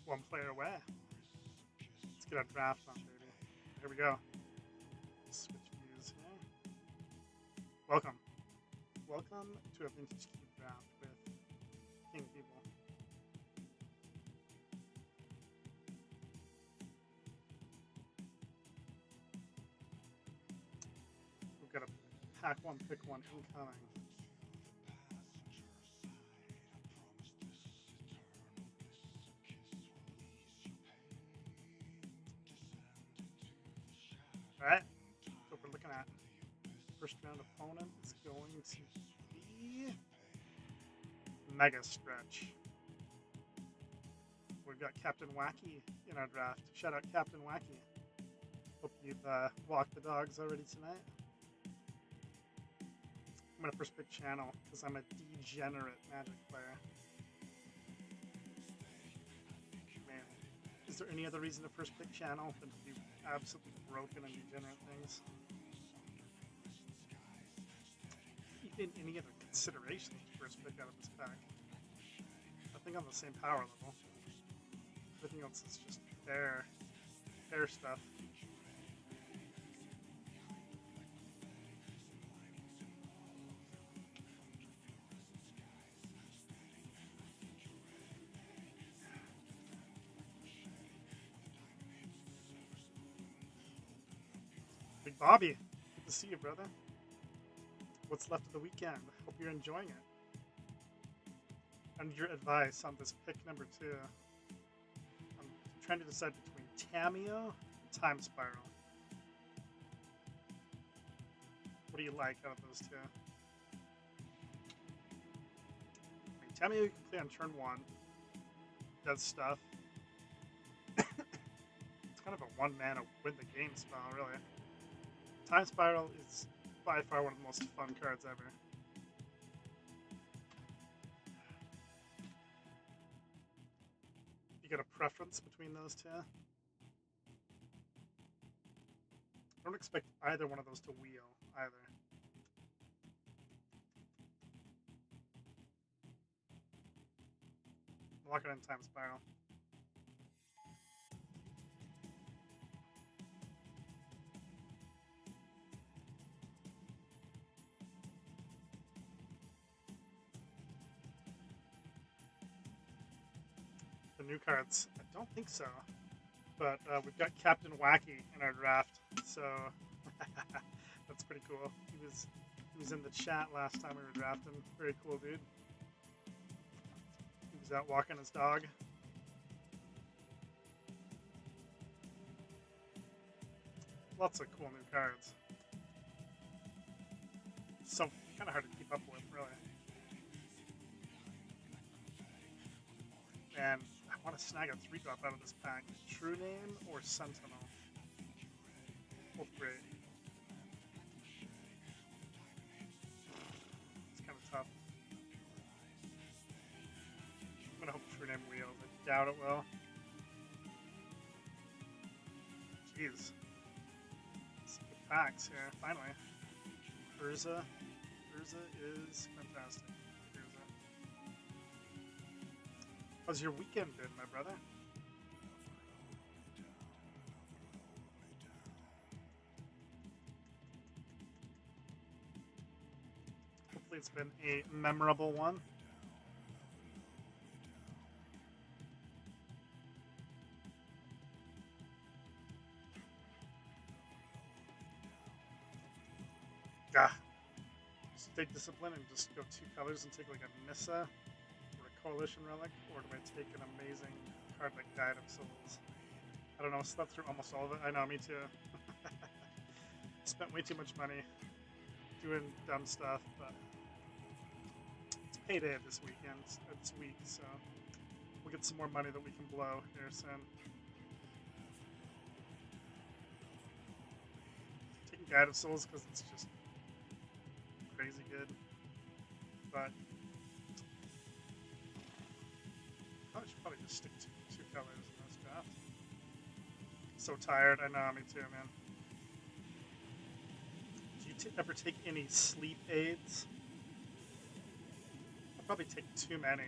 one player away. Let's get our draft on, baby. Here we go. Switch views here. Welcome. Welcome to a Vintage Cube draft with King People. We've got a pack one, pick one incoming. Alright, so we're looking at first round opponent is going to be Mega Stretch. We've got Captain Wacky in our draft. Shout out Captain Wacky. Hope you've walked the dogs already tonight. I'm going to first pick channel because I'm a degenerate Magic player. Man, is there any other reason to first pick channel than to do absolutely broken and degenerate things? Even any other considerations to first pick out of this pack? I think on the same power level. Everything else is just fair stuff. Big Bobby, good to see you, brother. What's left of the weekend? Hope you're enjoying it. And your advice on this pick number 2. I'm trying to decide between Tameo and Time Spiral. What do you like out of those two? I mean, Tameo you can play on turn 1. Does stuff. It's kind of a one-mana win the game spell, really. Time Spiral is by far one of the most fun cards ever. You got a preference between those two? I don't expect either one of those to wheel, either. Lock it in Time Spiral. The new cards, I don't think so. But we've got Captain Wacky in our draft, so that's pretty cool. He was in the chat last time we were drafting. Very cool, dude. He was out walking his dog. Lots of cool new cards. So kind of hard to keep up with, really. And I want to snag a 3-drop out of this pack. True Name or Sentinel. Both great. It's kind of tough. I'm going to hope True Name wheels. I doubt it will. Jeez. Some good packs here, finally. Urza. Urza is fantastic. How's your weekend been, my brother? Hopefully it's been a memorable one. Stay disciplined and just go 2 colors and take like a Nissa Coalition Relic, or do I take an amazing card like Guide of Souls? I don't know, I slept through almost all of it. I know, me too. Spent way too much money doing dumb stuff, but it's payday this weekend. It's week, so we'll get some more money that we can blow here soon. Taking Guide of Souls because it's just crazy good, but I should probably just stick to 2 colors in this draft. So tired, I know, me too, man. Do you ever take any sleep aids? I probably take too many.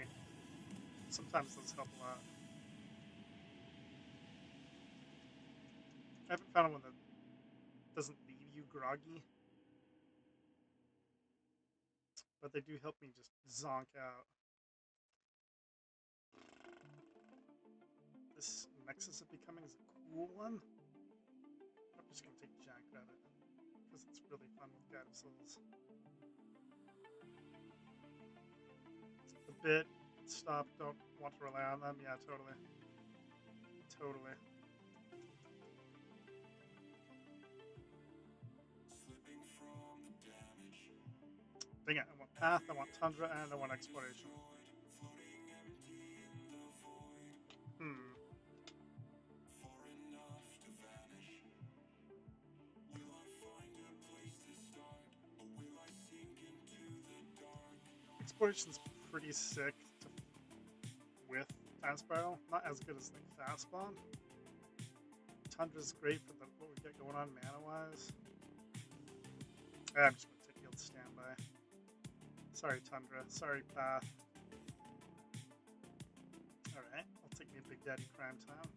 Sometimes those help a lot. I haven't found one that doesn't leave you groggy, but they do help me just zonk out. This Nexus of Becoming is a cool one. I'm just gonna take Jackrabbit because it's really fun with Guide of Souls. The bit, stop, don't want to rely on them. Yeah, totally. Totally. Dang it, I want Path, I want Tundra, and I want Exploration. Exploration's pretty sick with Time Spiral. Not as good as like Fast Spawn. Tundra's great for what we get going on mana-wise. I'm just going to take Guild Standby. Sorry, Tundra. Sorry, Path. Alright, I'll take me a Big Daddy Crime Time.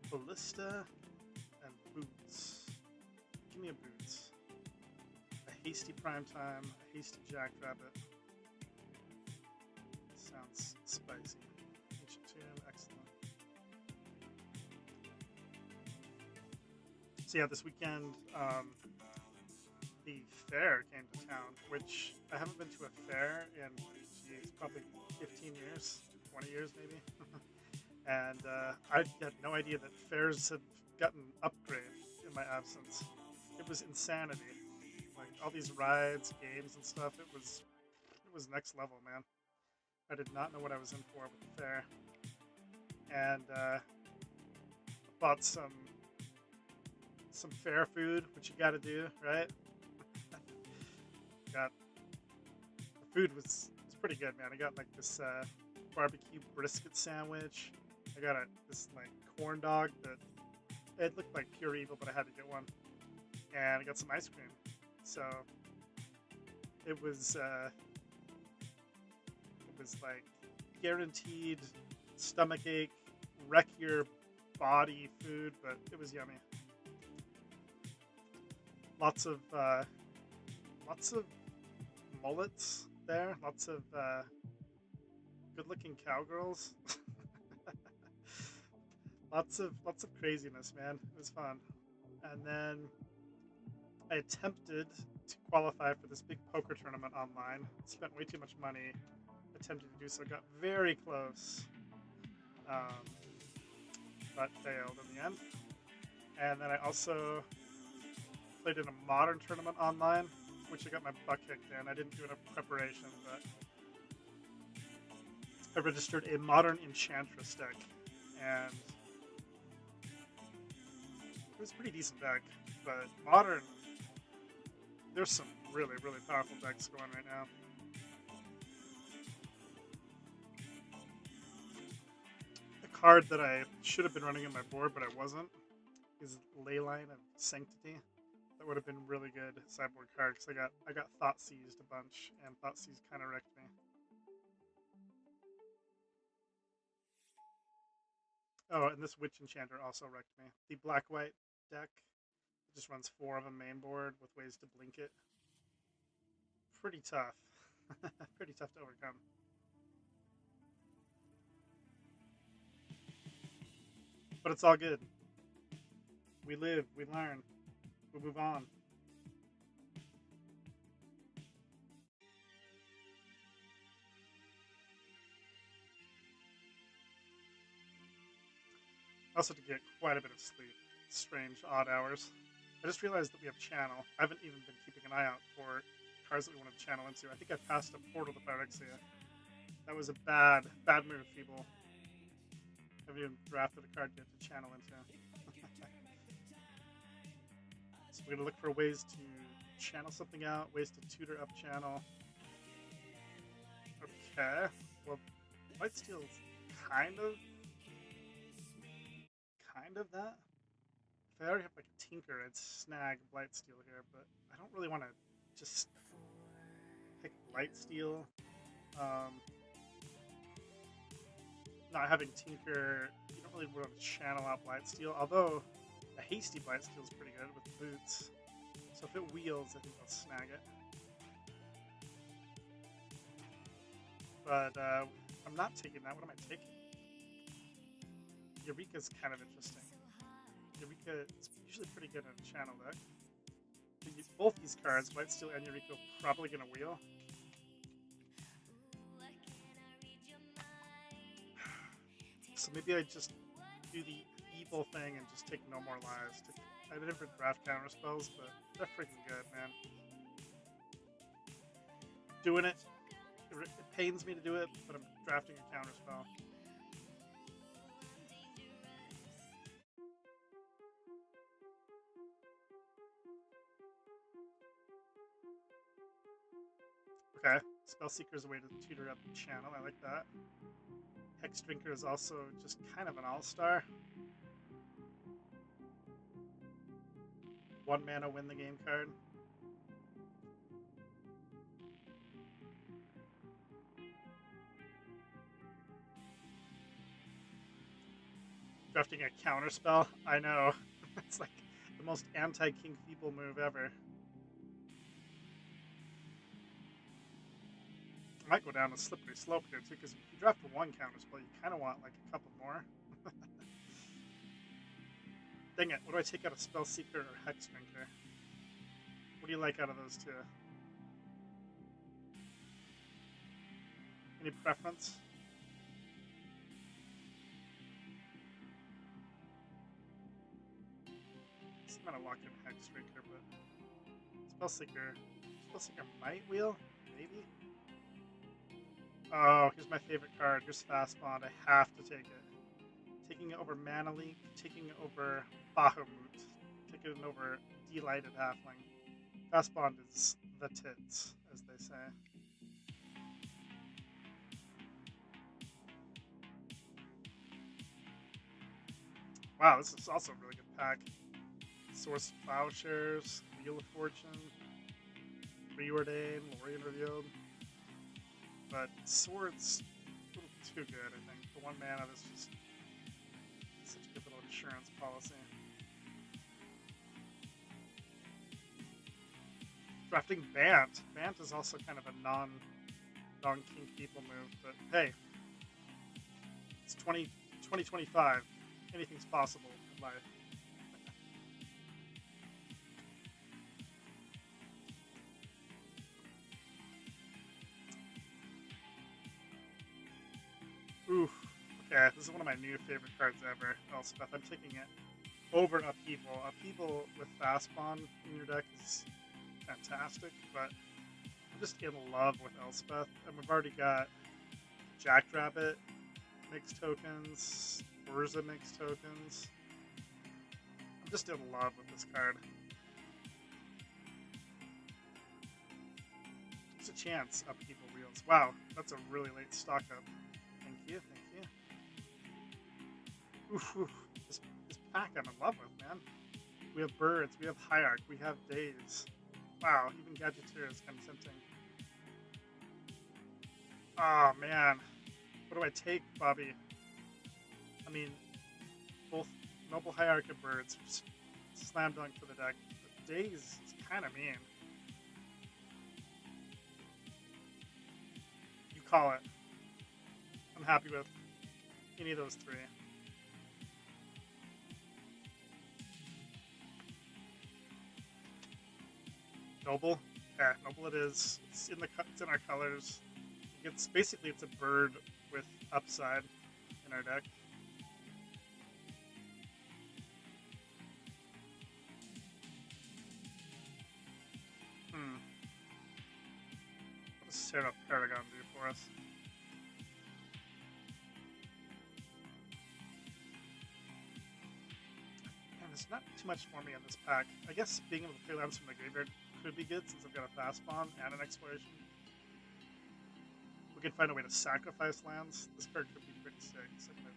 Ballista and Boots. Give me a Boots. A hasty Prime Time, a hasty Jackrabbit. Sounds spicy. Ancient Tomb, excellent. So yeah, this weekend, the fair came to town, which I haven't been to a fair in, geez, probably 15 years, 20 years maybe. And I had no idea that fairs had gotten upgrades in my absence. It was insanity. Like all these rides, games, and stuff. It was next level, man. I did not know what I was in for with the fair, and bought some fair food, which you got to do, right? The food was pretty good, man. I got like this barbecue brisket sandwich. I got this like corn dog that it looked like pure evil, but I had to get one, and I got some ice cream. So it was like guaranteed stomachache, wreck your body food, but it was yummy. Lots of mullets there. Lots of good-looking cowgirls. lots of craziness, man. It was fun. And then I attempted to qualify for this big poker tournament online. Spent way too much money attempting to do so. Got very close, but failed in the end. And then I also played in a modern tournament online, which I got my butt kicked in. I didn't do enough preparation, but I registered a modern Enchantress deck, and it was a pretty decent deck. But modern, there's some really, really powerful decks going right now. A card that I should have been running on my board, but I wasn't, is Leyline of Sanctity. That would have been really good sideboard card because I got Thought Seized a bunch, and Thought Seized kind of wrecked me. Oh, and this Witch Enchanter also wrecked me. The black-white deck just runs 4 of a main board with ways to blink it. Pretty tough. Pretty tough to overcome. But it's all good. We live, we learn, we move on. I also had to get quite a bit of sleep. Strange, odd hours. I just realized that we have channel. I haven't even been keeping an eye out for cards that we want to channel into. I think I passed a Portal to Phyrexia. That was a bad move, Feeble. I haven't even drafted a card yet to channel into. So we're going to look for ways to channel something out, ways to tutor up channel. Okay. Well, Lightsteel's kind of that. If I already have like a Tinker, I'd snag Blightsteel here, but I don't really want to just pick Blightsteel. not having Tinker, you don't really want to channel out Blightsteel, although a hasty Blightsteel is pretty good with boots. So if it wheels, I think I'll snag it. But I'm not taking that. What am I taking? Eureka's kind of interesting. Eureka is usually pretty good in a channel deck. Both these cards, Blightsteel and Eureka, are probably going to wheel. So maybe I just do the evil thing and just take no more lives. I did different draft counter spells, but they're freaking good, man. Doing it. It pains me to do it, but I'm drafting a counter spell. Okay, Spellseeker is a way to tutor up the channel. I like that. Hex Drinker is also just kind of an all-star. 1 mana win the game card. Drafting a counter spell? I know. It's like the most anti-King Feeble move ever. I might go down a slippery slope here too, because if you draft one counter spell, you kind of want like a couple more. Dang it, what do I take out of Spellseeker or Hex Drinker? What do you like out of those two? Any preference? I'm gonna lock in Hex Drinker, but Spellseeker might wheel, maybe. Oh, here's my favorite card. Here's Fast Bond. I have to take it. Taking it over Mana Leak, taking it over Bahamut, taking it over Delighted Halfling. Fast Bond is the tits, as they say. Wow, this is also a really good pack. Source of Plowshares, Wheel of Fortune, Preordain, Lorien Revealed. But Sword's a little too good, I think. For 1 mana, this is such a good little insurance policy. Drafting Bant. Bant is also kind of a non-King People move, but hey, it's 2025. Anything's possible in life. Oof. Okay, this is one of my new favorite cards ever, Elspeth. I'm taking it over Upheaval. Upheaval with Fast Bond in your deck is fantastic, but I'm just in love with Elspeth. And we've already got Jackrabbit mixed tokens, Urza mixed tokens. I'm just in love with this card. There's a chance Upheaval wheels. Wow, that's a really late stock up. Thank you, thank you. Oof, oof. This pack I'm in love with, man. We have birds, we have Hierarch, we have Days. Wow, even Gadgeteer is kind of tempting. Oh, man. What do I take, Bobby? I mean, both Noble Hierarch and Birds slam dunk for the deck. But Days is kind of mean. You call it. I'm happy with any of those three. Noble? Yeah, Noble it is. It's in our colors. It's basically it's a bird with upside in our deck. What does Seraph Paragon do for us? Man, there's not too much for me in this pack. I guess being able to play lands from the graveyard could be good since I've got a Fast Bond and an Exploration. We can find a way to sacrifice lands. This card could be pretty sick. So I'm gonna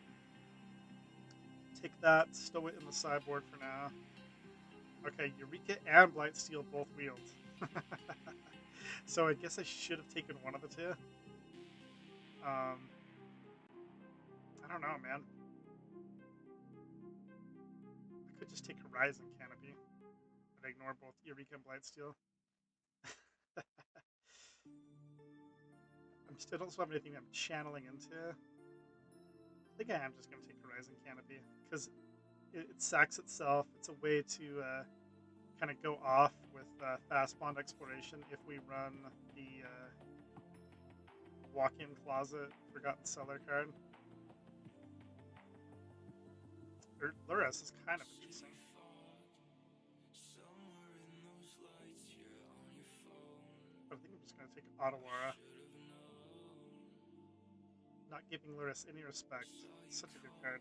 take that, stow it in the sideboard for now. Okay, Eureka and Blightsteel both wheeled. So I guess I should have taken one of the two. I I don't know, man. I could just take Horizon Canopy, but ignore both Eureka and Blightsteel. I don't have anything I'm channeling into. I think I am just going to take Horizon Canopy, because it sacks itself. It's a way to kind of go off with Fast Bond Exploration if we run the Walk-In Closet Forgotten Cellar card. Luris is kind of interesting. But I think I'm just going to take Ottawara. Not giving Luris any respect. It's such a good card.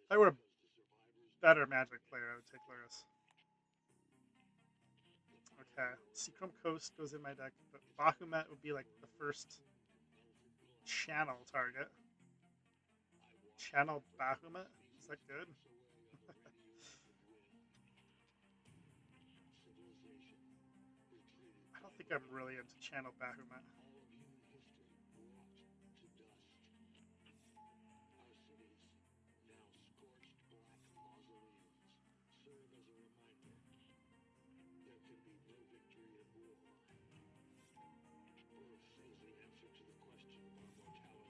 If I were a better Magic player, I would take Luris. Okay, Seachrome Coast goes in my deck, but Bahamut would be like the first channel target. Channel Bahamut? Is that good? I don't think I'm really into Channel Bahamut.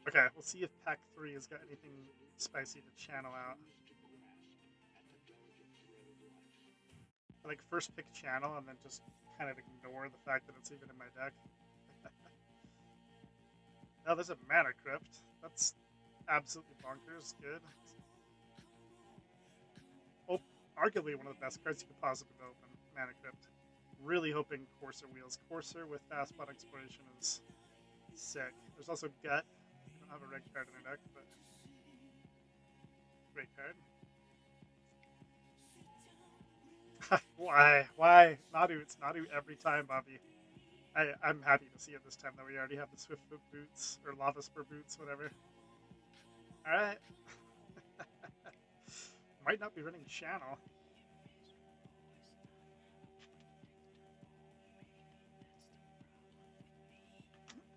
Okay, we'll see if Pack 3 has got anything spicy to channel out. I like first pick channel and then just kind of ignore the fact that it's even in my deck. Now there's a Mana Crypt. That's absolutely bonkers. Good. Oh, arguably one of the best cards you could possibly open. Mana Crypt. Really hoping Courser wheels. Courser with Fast Bond Exploration is sick. There's also Gut. I don't have a red card in our deck, but great card. Why? Nadu, it's Nadu every time, Bobby. I'm happy to see it this time, though. We already have the Swiftfoot boots, or Lava Spur boots, whatever. Alright. Might not be running Channel.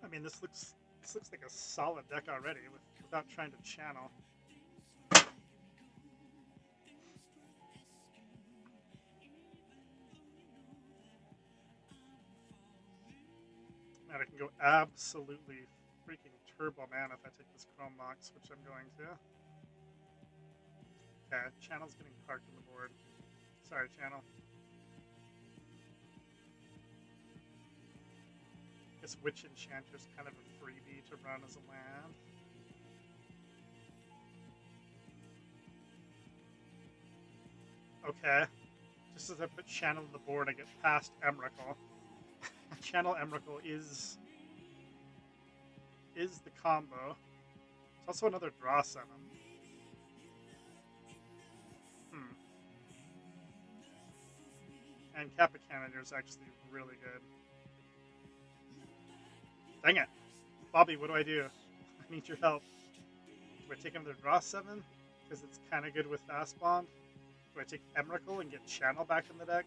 I mean, this looks like a solid deck already, without trying to channel. And I can go absolutely freaking turbo man if I take this Chrome Mox, which I'm going to. Okay, Channel's getting parked on the board. Sorry, Channel. I guess Witch Enchanter's kind of a freebie to run as a land. Okay. Just as I put Channel on the board, I get past Emrakul. Channel Emrakul is the combo. It's also another draw 7. And Kappa Cannoneer is actually really good. Dang it. Bobby, what do? I need your help. Do I take another draw 7? Because it's kind of good with Fast Bond? Do I take Emrakul and get Channel back in the deck?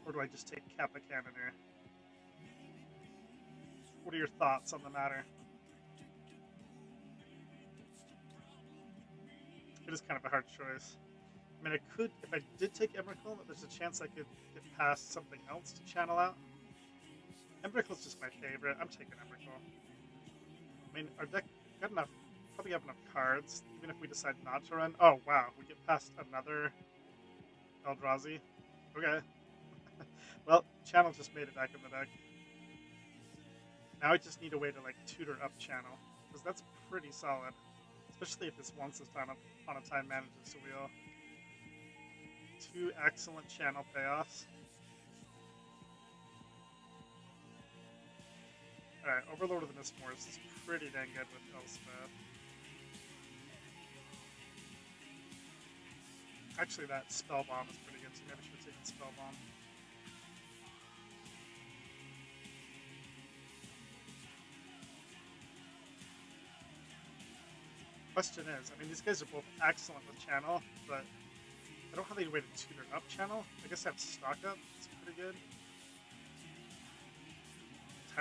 Or do I just take Kappa Cannoneer? What are your thoughts on the matter? It is kind of a hard choice. I mean, I could, if I did take Emrakul, there's a chance I could get past something else to channel out. Emrakul's just my favorite. I'm taking Emrakul. I mean, our deck got enough, probably have enough cards, even if we decide not to run. Oh, wow, we get past another Eldrazi. Okay. Well, Channel just made it back in the deck. Now I just need a way to, like, tutor up Channel, because that's pretty solid. Especially if this once upon a time manages to wheel. 2 excellent Channel payoffs. Alright, Overlord of the Mistmores is pretty dang good with Elspeth. Actually, that Spell Bomb is pretty good, so maybe I should have taken Spell Bomb. Question is, I mean, these guys are both excellent with Channel, but I don't have any way to tutor up Channel. I guess I have Stock Up. It's pretty good.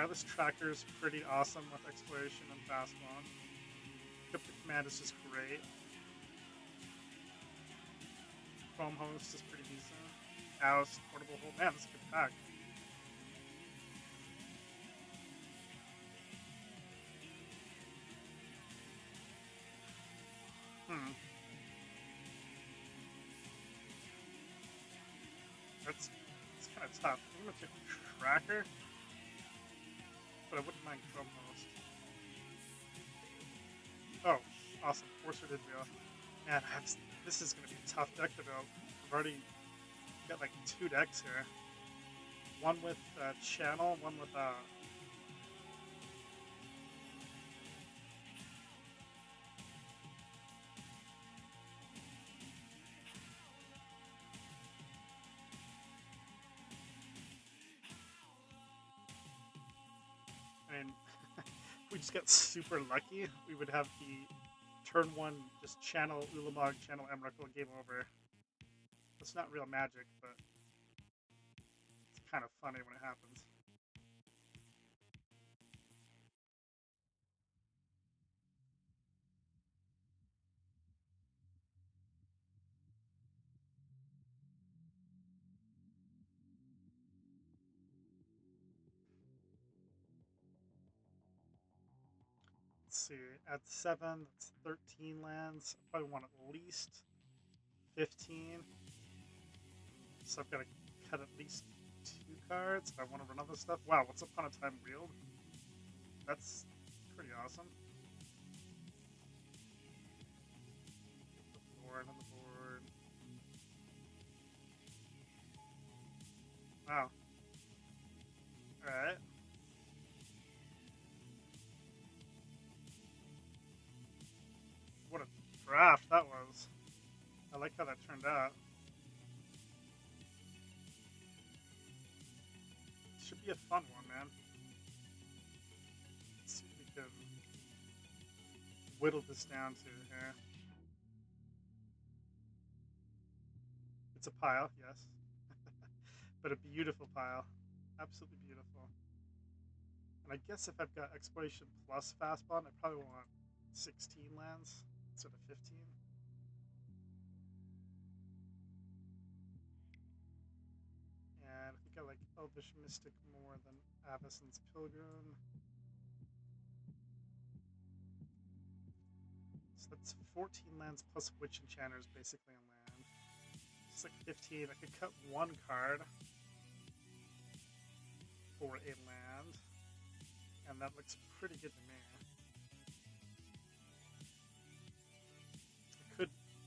Tireless Tracker's pretty awesome with Exploration and Fast One. Cryptic Command is just great. Chrome Host is pretty decent. Oust, Portable Hold. Man, that's a good pack. It's kind of tough. I'm gonna take Tracker, but I wouldn't mind Chrome Host. Oh, awesome. Forcer did go. Man, this is gonna be a tough deck to build. I've already got like 2 decks here. One with Channel, one with I mean, if we just got super lucky, we would have the turn 1 just Channel Ulamog, Channel Emrakul, game over. It's not real magic, but it's kind of funny when it happens. Let's see, at 7, that's 13 lands. I probably want at least 15. So I've got to cut at least 2 cards if I want to run other stuff. Wow, Once Upon a Time Wheeled? That's pretty awesome. The board on the board. Wow. Alright. What a draft that was. I like how that turned out. Should be a fun one, man. Let's see if we can whittle this down to here. It's a pile, yes. But a beautiful pile. Absolutely beautiful. And I guess if I've got Exploration plus Fast Bond, I probably want 16 lands instead of 15. And I think I like Elvish Mystic more than Avacyn's Pilgrim. So that's 14 lands plus Witch Enchanters basically on land. It's like 15. I could cut 1 card for a land, and that looks pretty good to me.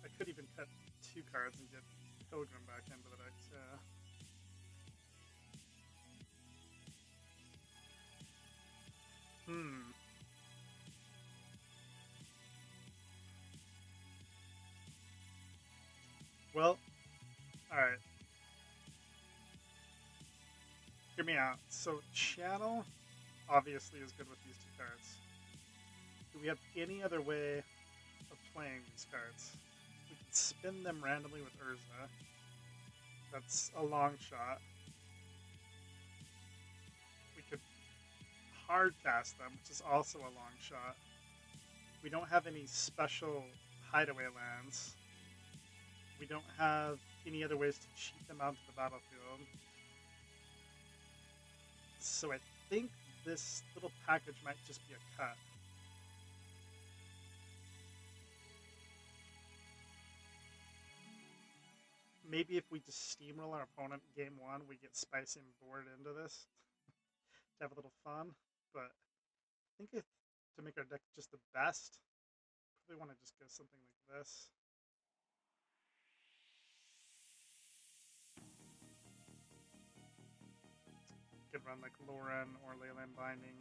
I could even cut 2 cards and get Pilgrim back into the deck too. Well, alright. Hear me out. So, Channel obviously is good with these 2 cards. Do we have any other way of playing these cards? We can spin them randomly with Urza. That's a long shot. We could hard cast them, which is also a long shot. We don't have any special hideaway lands. We don't have any other ways to cheat them out of the battlefield. So I think this little package might just be a cut. Maybe if we just steamroll our opponent game 1, we get spicy and bored into this to have a little fun. But I think to make our deck just the best, probably want to just go something like this. Could run like Lauren or Leyland Binding.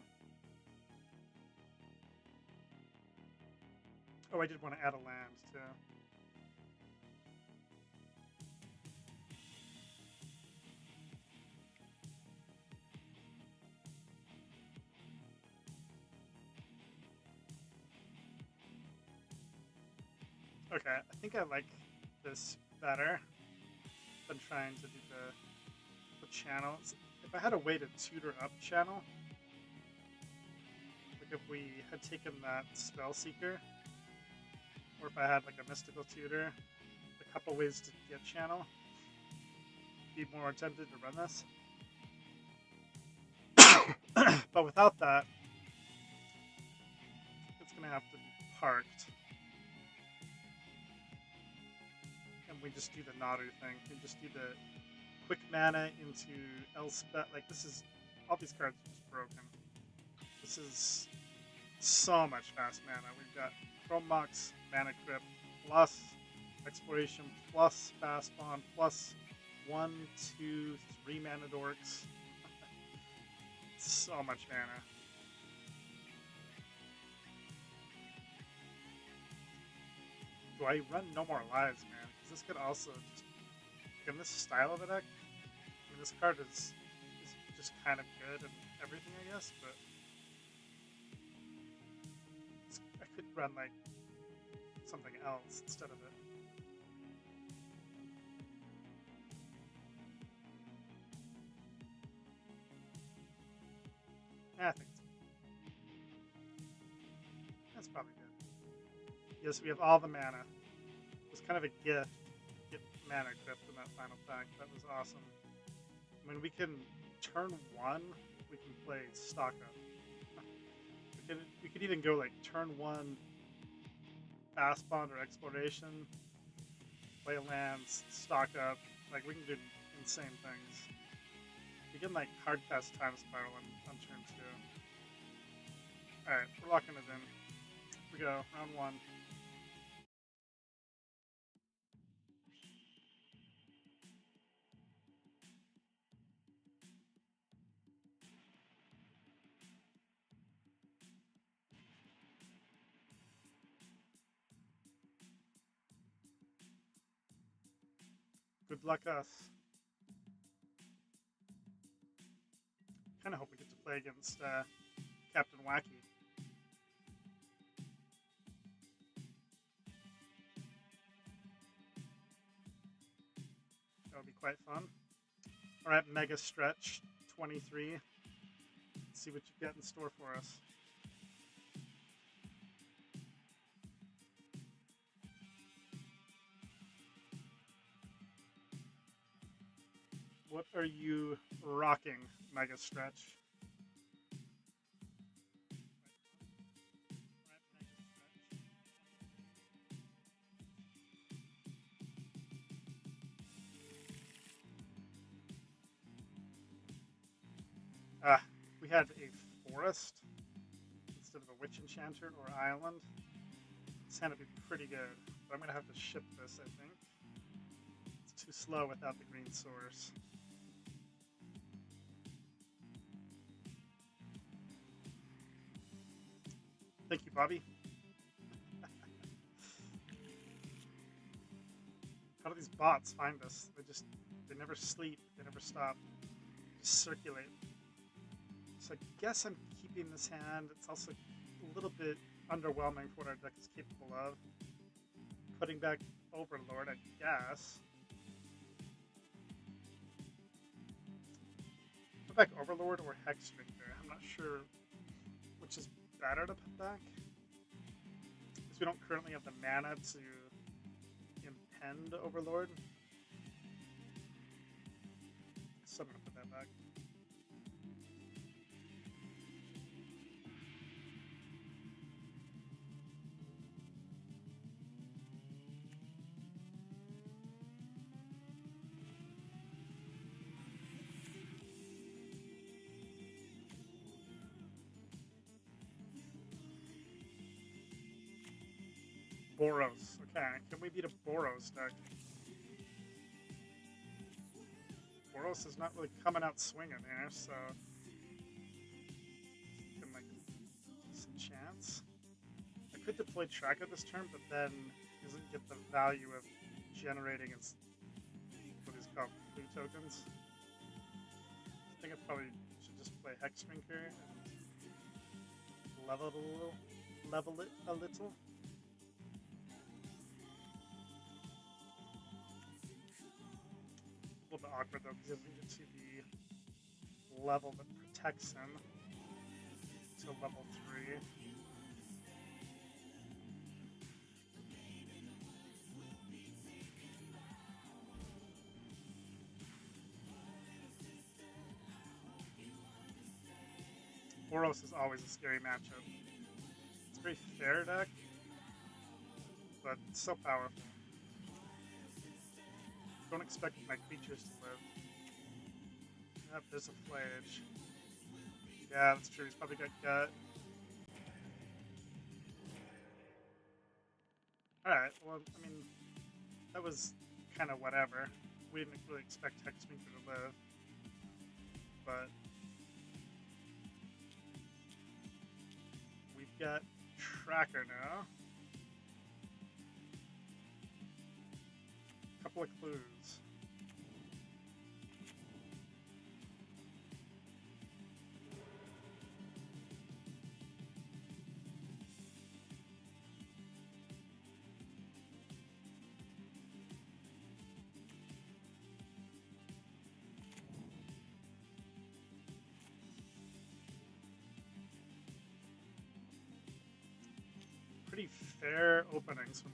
Oh, I did want to add a land too. Okay, I think I like this better than trying to do the channels. If I had a way to tutor up Channel, if we had taken that Spell Seeker, or if I had like a Mystical Tutor, a couple ways to get channel, be more tempted to run this. But without that, it's going to have to be parked. And we just do the Naru thing. We just do the quick mana into Elspeth. Like, this is, all these cards are just broken. This is so much fast mana. We've got Chrome Mox, Mana Crypt, plus Exploration, plus Fast Bond, plus 1, 2, 3 mana dorks. So much mana. Do I run No More Lives, man? Because this could also just, in this style of a deck, I mean, this card is just kind of good and everything, I guess, but I could run like something else instead of it. I think that's probably good. Yes, we have all the mana. It was kind of a gift to get Mana Crypt in that final pack. That was awesome. I mean, we can turn 1, we can play Stock Up. We could even go like turn 1 Fast Bond or Exploration, play lands, stock up. Like, we can do insane things. We can like hard cast Time Spiral on turn 2. Alright, we're locking it in. Here we go, round 1. Good luck us. Kinda hope we get to play against Captain Wacky. That would be quite fun. Alright, Mega Stretch 23. Let's see what you've got in store for us. What are you rocking, Mega Stretch? We had a forest instead of a witch enchanter or island. This hand would be pretty good, but I'm going to have to ship this, I think. It's too slow without the green source. Thank you, Bobby. How do these bots find us? They never sleep, they never stop. They just circulate. So I guess I'm keeping this hand. It's also a little bit underwhelming for what our deck is capable of. Putting back Overlord, I guess. Put back Overlord or Hexdrinker. I'm not sure which is better to put back. Because we don't currently have the mana to impend Overlord. So I'm going to put that back. Boros. Okay, can we beat a Boros deck? Boros is not really coming out swinging here, so can like decent chance. I could deploy Tracker this turn, but then doesn't get the value of generating its what is called blue tokens. I think I probably should just play Hexdrinker and level it a little. A little bit awkward though, because he doesn't get to the level that protects him. to level 3. Boros is always a scary matchup. It's a very fair deck, but so powerful. Don't expect my creatures to live. Yep, there's a Flage. Yeah, that's true. He's probably got gut. Alright, well, I mean, that was kind of whatever. We didn't really expect Hexmaker to live. But we've got Tracker now. Couple of clues. Pretty fair openings from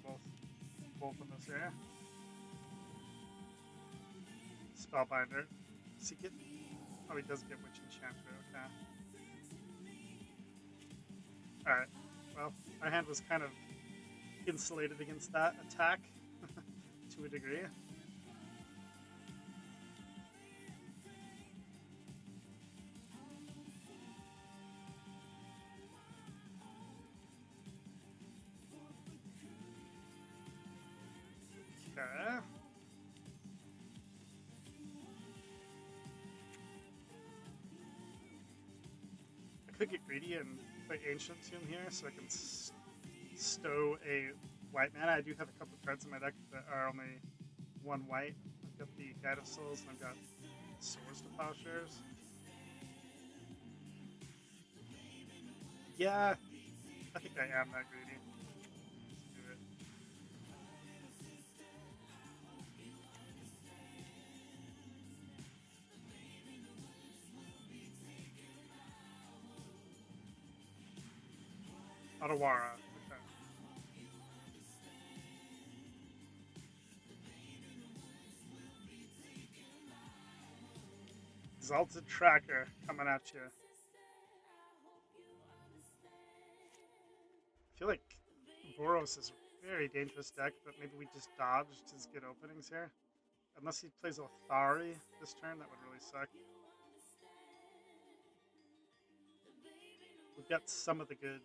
both of us here. Spellbinder. Does he get? Oh, he does get Witch Enchanter. Okay. All right. Well, our hand was kind of insulated against that attack to a degree. Okay. I could get greedy and play Ancient Tomb here so I can stow a white mana. I do have a couple of cards in my deck that are only 1 white. I've got the Guide of Souls and I've got Swords to Plowshares. Yeah, I think I am that greedy. Let's do it. Otawara. Okay. Exalted Tracker coming at you. I feel like Boros is a very dangerous deck, but maybe we just dodged his good openings here. Unless he plays Othari this turn, that would really suck. We've got some of the good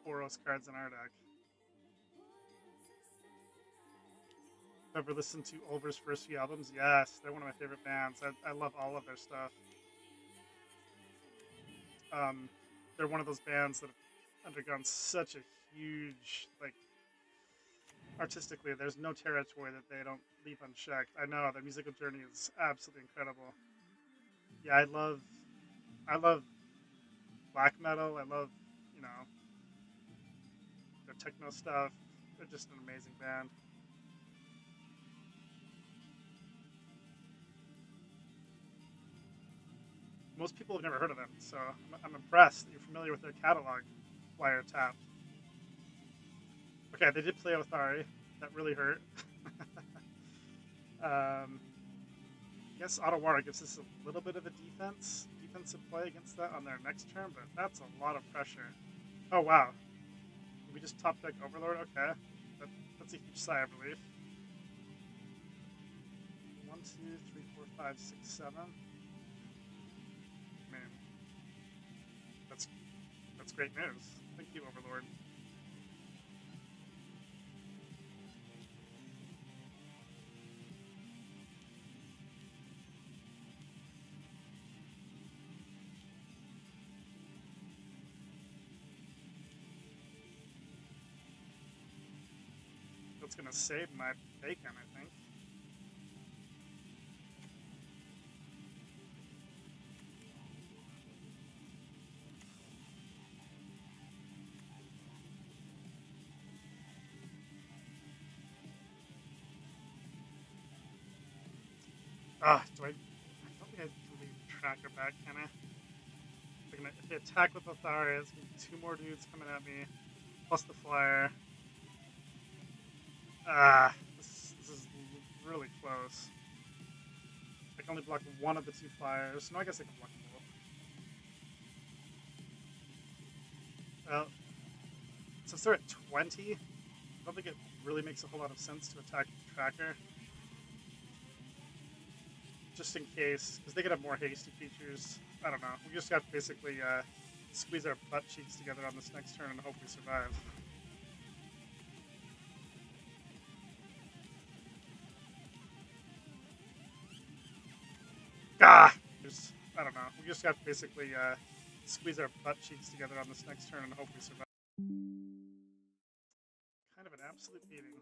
Boros cards in our deck. Ever listened to Ulver's first few albums? Yes, they're one of my favorite bands. I love all of their stuff. They're one of those bands that have undergone such a huge, like, artistically, there's no territory that they don't leave unchecked. I know their musical journey is absolutely incredible. Yeah, I love black metal. I love, you know, their techno stuff. They're just an amazing band. Most people have never heard of them, so I'm impressed that you're familiar with their catalog. Wiretap. Okay, they did play Othari. That really hurt. I guess Otawara gives us a little bit of a defensive play against that on their next turn, but that's a lot of pressure. Oh wow, we just top deck Overlord. Okay, that's a huge sigh of relief. 1, 2, 3, 4, 5, 6, 7. Man, that's great news. Thank you, Overlord. That's gonna save my bacon, I think. I don't think I can leave Tracker back, can I? if they attack with Lothari, it's gonna be 2 more dudes coming at me, plus the flyer. This is really close. I can only block one of the 2 flyers. No, I guess I can block both. Well, since they're at 20, I don't think it really makes a whole lot of sense to attack the tracker. Just in case, because they could have more hasty features. I don't know. We just have to basically squeeze our butt cheeks together on this next turn and hope we survive. I don't know. We just have to basically squeeze our butt cheeks together on this next turn and hope we survive. Kind of an absolute beating.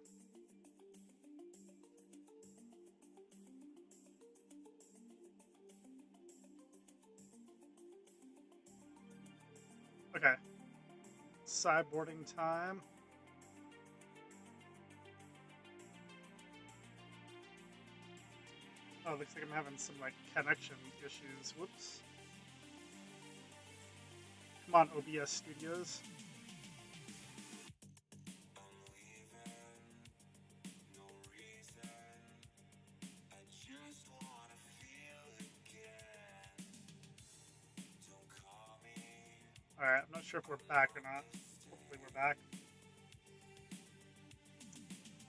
Okay. Sideboarding time. Oh, looks like I'm having some, like, connection issues. Whoops. Come on, OBS Studios. Alright, I'm not sure if we're back or not. Hopefully we're back.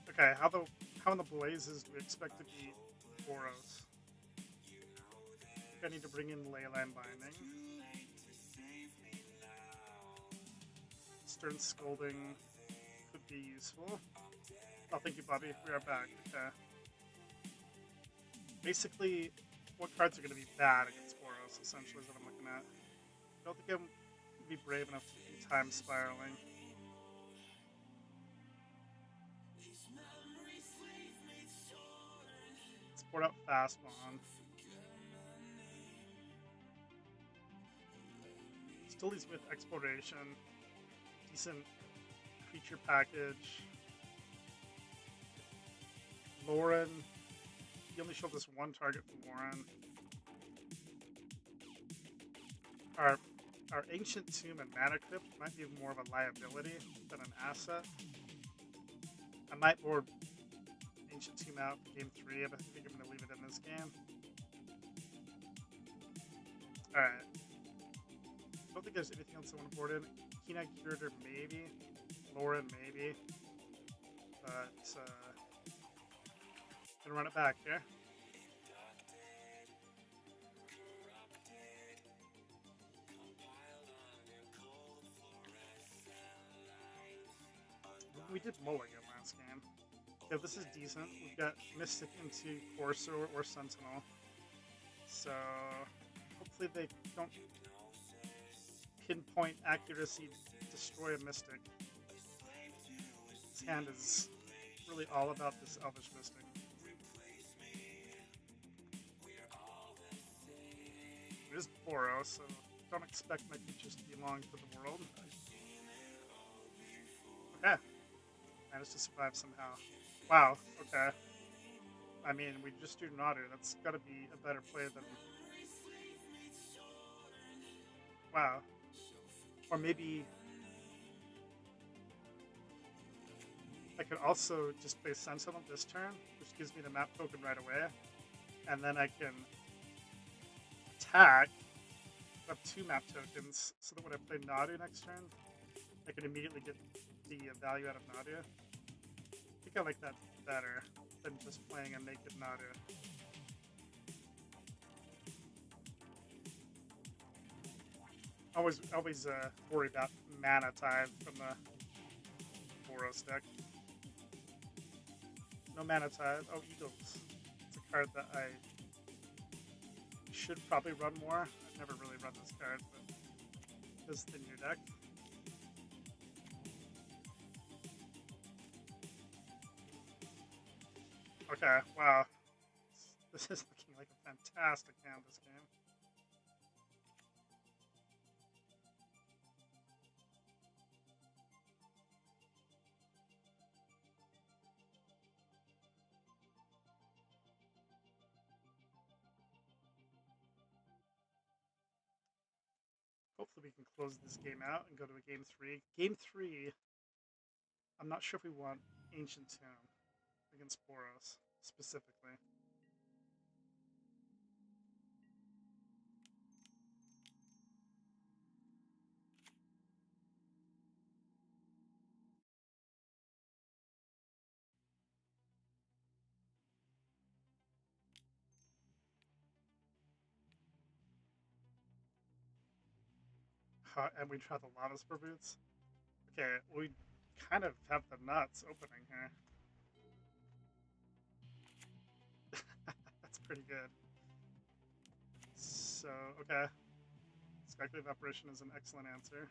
Okay, how in the blazes do we expect to beat Boros? I think I need to bring in Leyline Binding. Stern Scolding could be useful. Oh, thank you, Bobby. We are back. Okay. Basically, what cards are going to be bad against Boros, essentially, is what I'm looking at. I don't think I'm be brave enough to be time spiraling. Let's board out Fastbond. Still leaves with Exploration. Decent creature package. Lauren. He only showed us one target for Lauren. Our Ancient Tomb and Mana Crypt might be more of a liability than an asset. I might board Ancient Tomb out for game 3, but I think I'm going to leave it in this game. Alright. I don't think there's anything else I want to board in. Keen-Eyed Curator, maybe. Lauren, maybe. But, gonna run it back here. We did mulligan last game. Yeah, this is decent. We've got Mystic into Courser or Sentinel. So hopefully they don't pinpoint accuracy destroy a Mystic. This hand is really all about this Elvish Mystic. It is Boros, so don't expect my features to be long for the world. Okay. Managed to survive somehow. Wow, okay. I mean, we just do Nadu. That's gotta be a better play than... Wow. Or maybe... I could also just play Sentinel this turn, which gives me the map token right away. And then I can attack. I have 2 map tokens, so that when I play Nadu next turn, I can immediately get the value out of Nadu. I think I like that better than just playing a naked Nadu. Always worry about mana tithe from the Boros deck. No mana tithe. Oh, Eagles. It's a card that I should probably run more. I've never really run this card, but it's in your deck. Okay, wow. This is looking like a fantastic hand this game. Hopefully we can close this game out and go to a game 3. Game 3, I'm not sure if we want Ancient Tomb against Boros specifically. And we try the Lava Spur Boots. Okay, we kind of have the nuts opening here. That's pretty good. So, okay. Skyclave Evaporation is an excellent answer.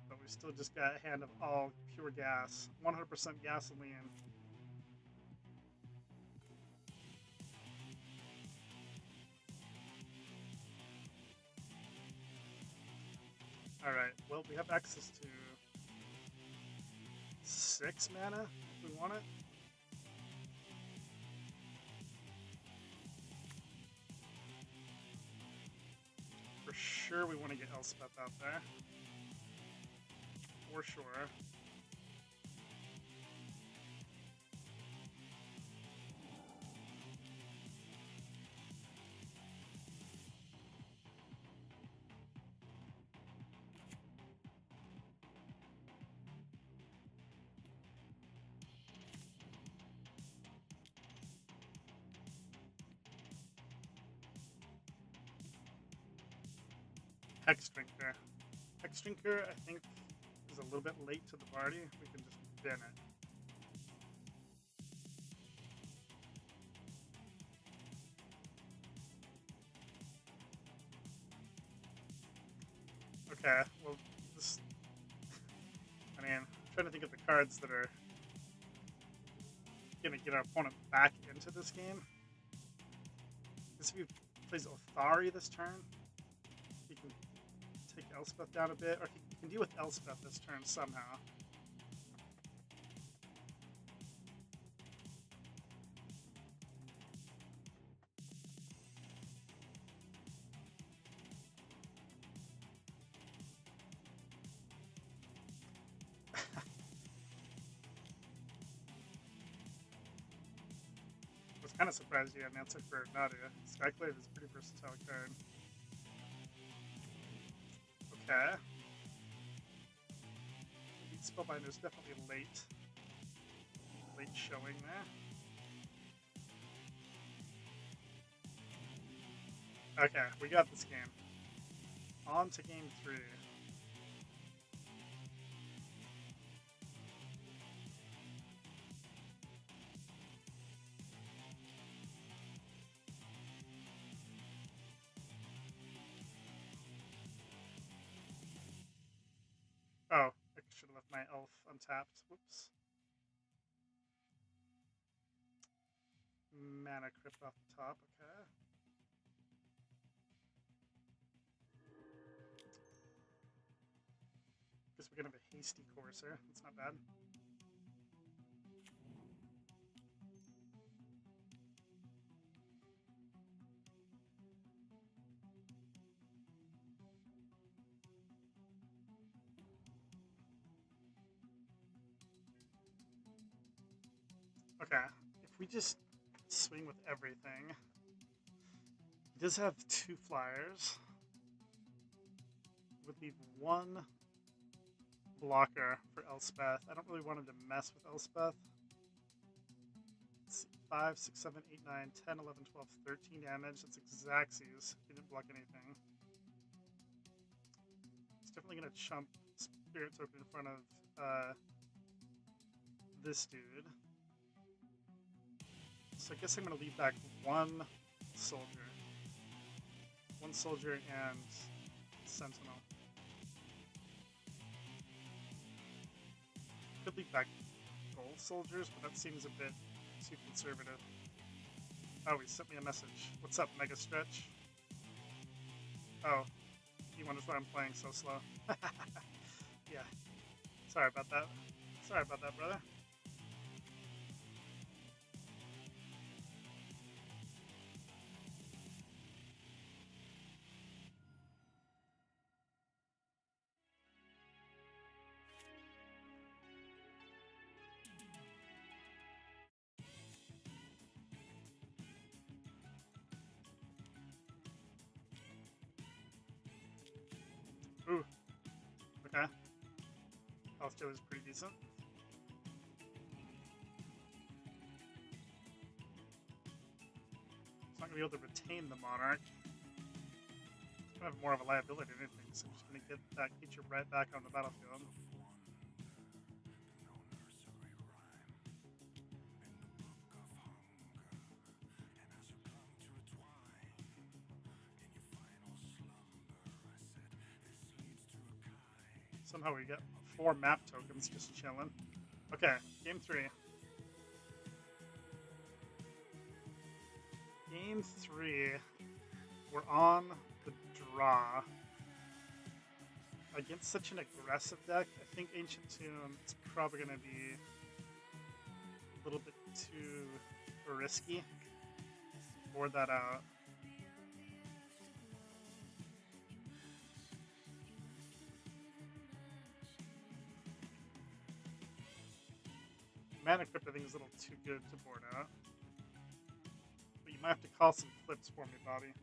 But we still just got a hand of all pure gas. 100% gasoline. Alright, well, we have access to 6 mana if we want it. For sure we want to get Elspeth out there. For sure. Hex Drinker. Hex Drinker, I think, is a little bit late to the party. We can just bin it. Okay, well, this... I mean, I'm trying to think of the cards that are going to get our opponent back into this game. If he plays Othari this turn, he can take Elspeth down a bit, or he can deal with Elspeth this turn somehow. I was kind of surprised you had an answer for Nadia. Skyclave is a pretty versatile card. Okay. Spellbinder's definitely late showing there. Okay, we got this game. On to game 3. Oh, I should have left my elf untapped. Whoops. Mana Crypt off the top, okay. Guess we're gonna have a hasty Courser. That's not bad. Okay, if we just swing with everything. He does have 2 flyers. Would leave 1 blocker for Elspeth. I don't really want him to mess with Elspeth. Let's see, 5, 6, 7, 8, 9, 10, 11, 12, 13 damage. That's Xaxes. He didn't block anything. He's definitely going to chump Spirit Token in front of this dude. So I guess I'm going to leave back 1 soldier. 1 soldier and Sentinel. Could leave back gold soldiers, but that seems a bit too conservative. Oh, he sent me a message. What's up, Mega Stretch? Oh, he wonders why I'm playing so slow. Yeah. Sorry about that. Sorry about that, brother. Health Jelly is pretty decent. It's not going to be able to retain the Monarch. It's going to have more of a liability than anything, so I'm just going to get that creature right back on the battlefield. Somehow we get 4 map tokens just chilling. Okay, game 3. Game 3, we're on the draw. Against such an aggressive deck, I think Ancient Tomb is probably going to be a little bit too risky. Board that out. Mana Crypt I think is a little too good to board out. But you might have to call some flips for me, Bobby.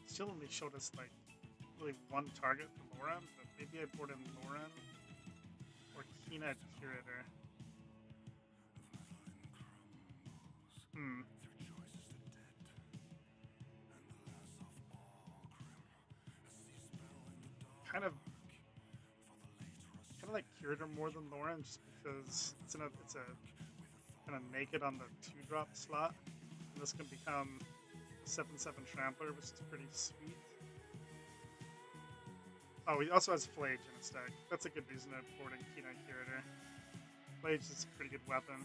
Still only showed us like really one target for Lauren, but maybe I board in Lauren or Kina Curator. Kind of like Curator more than Lauren, just because it's a kind of naked on the 2-drop slot. And this can become a 7/7 Trampler, which is pretty sweet. Oh, he also has Flage in his deck. That's a good reason to board in Kina Curator. Flage is a pretty good weapon.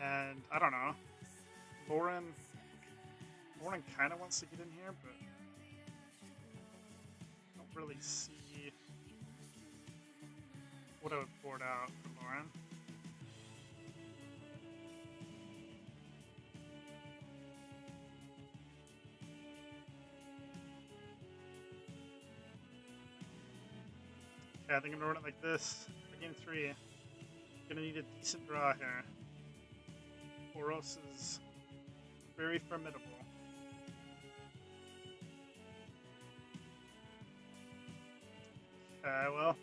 And I don't know. Lauren kind of wants to get in here, but I don't really see what I would board out for Lauren. Okay, I think I'm going to run it like this for game 3. Gonna need a decent draw here. Boros is very formidable. Well,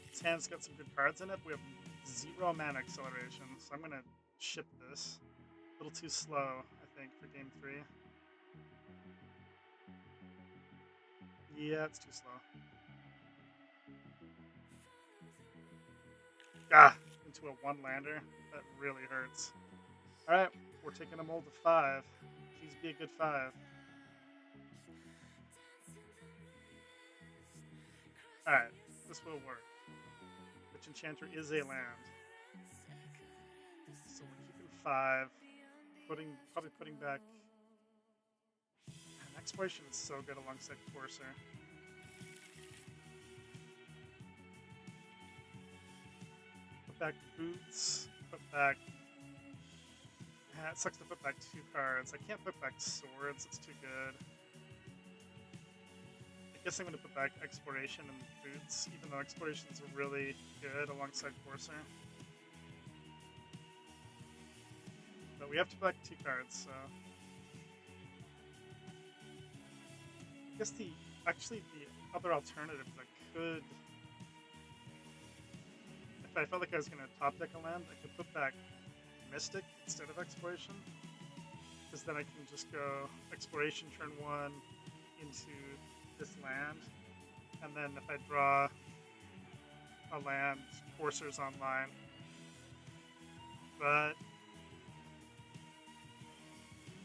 this hand's got some good cards in it. We have 0 mana acceleration, so I'm gonna ship this. A little too slow, I think, for game 3. Yeah, it's too slow. Into a 1-lander. That really hurts. Alright, we're taking a mold of 5. Please be a good 5. Alright, this will work. Witch Enchanter is a land. So we're keeping 5. Probably putting back... Man, Exploration is so good alongside Courser. Put back Boots. Put back... it sucks to put back 2 cards. I can't put back Swords, it's too good. I guess I'm going to put back Exploration and Boots, even though Exploration's really good alongside Courser. But we have to put back 2 cards, so... I guess the other alternative that could... If I felt like I was going to top deck a land, I could put back Mystic instead of Exploration, because then I can just go Exploration turn 1 into this land, and then if I draw a land, Courser's online. But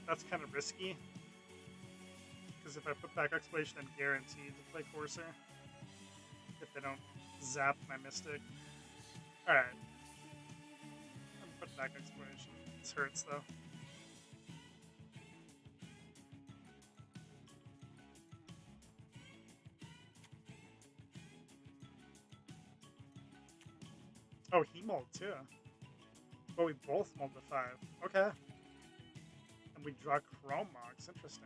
that's kind of risky, because if I put back Exploration, I'm guaranteed to play Courser if they don't zap my Mystic. Alright. Put back Exploration. This hurts though. Oh, he mulled too. But we both mulled the 5. Okay. And we draw Chrome Mox. Interesting.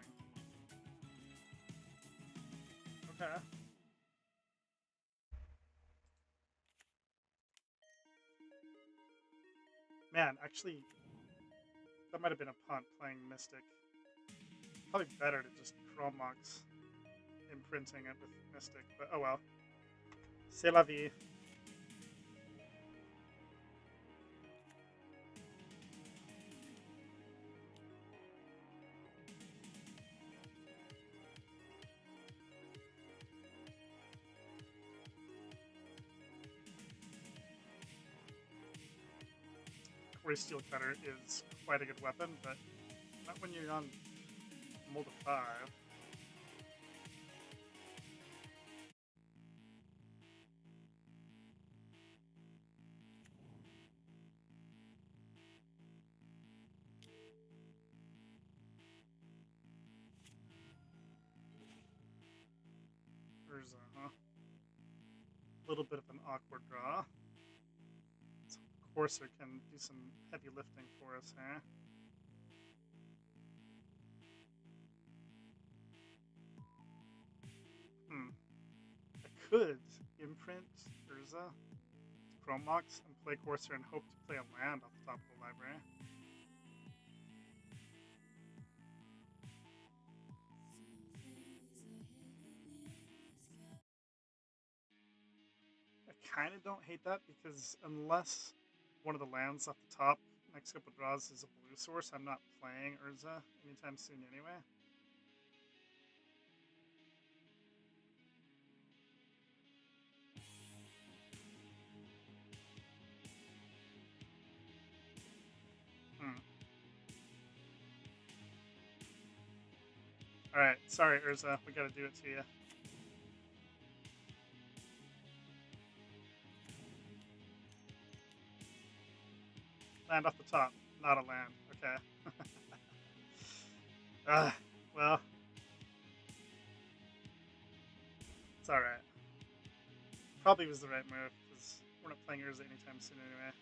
Okay. Man, actually, that might have been a punt playing Mystic. Probably better to just Chrome Mox imprinting it with Mystic, but oh well. C'est la vie. Quarry Steel Cutter is quite a good weapon, but not when you're on mold of 5. There's a little bit of an awkward draw. So Courser can do some heavy lifting for us here. I could imprint Urza, Chrome Mox, and play Courser and hope to play a land off the top of the library. I kind of don't hate that because unless one of the lands off the top next couple draws is a blue source, I'm not playing Urza anytime soon anyway. Alright, sorry Urza, we gotta do it to you. Land off the top, not a land. Okay. Well. It's alright. Probably was the right move, because we're not playing Urza anytime soon anyway.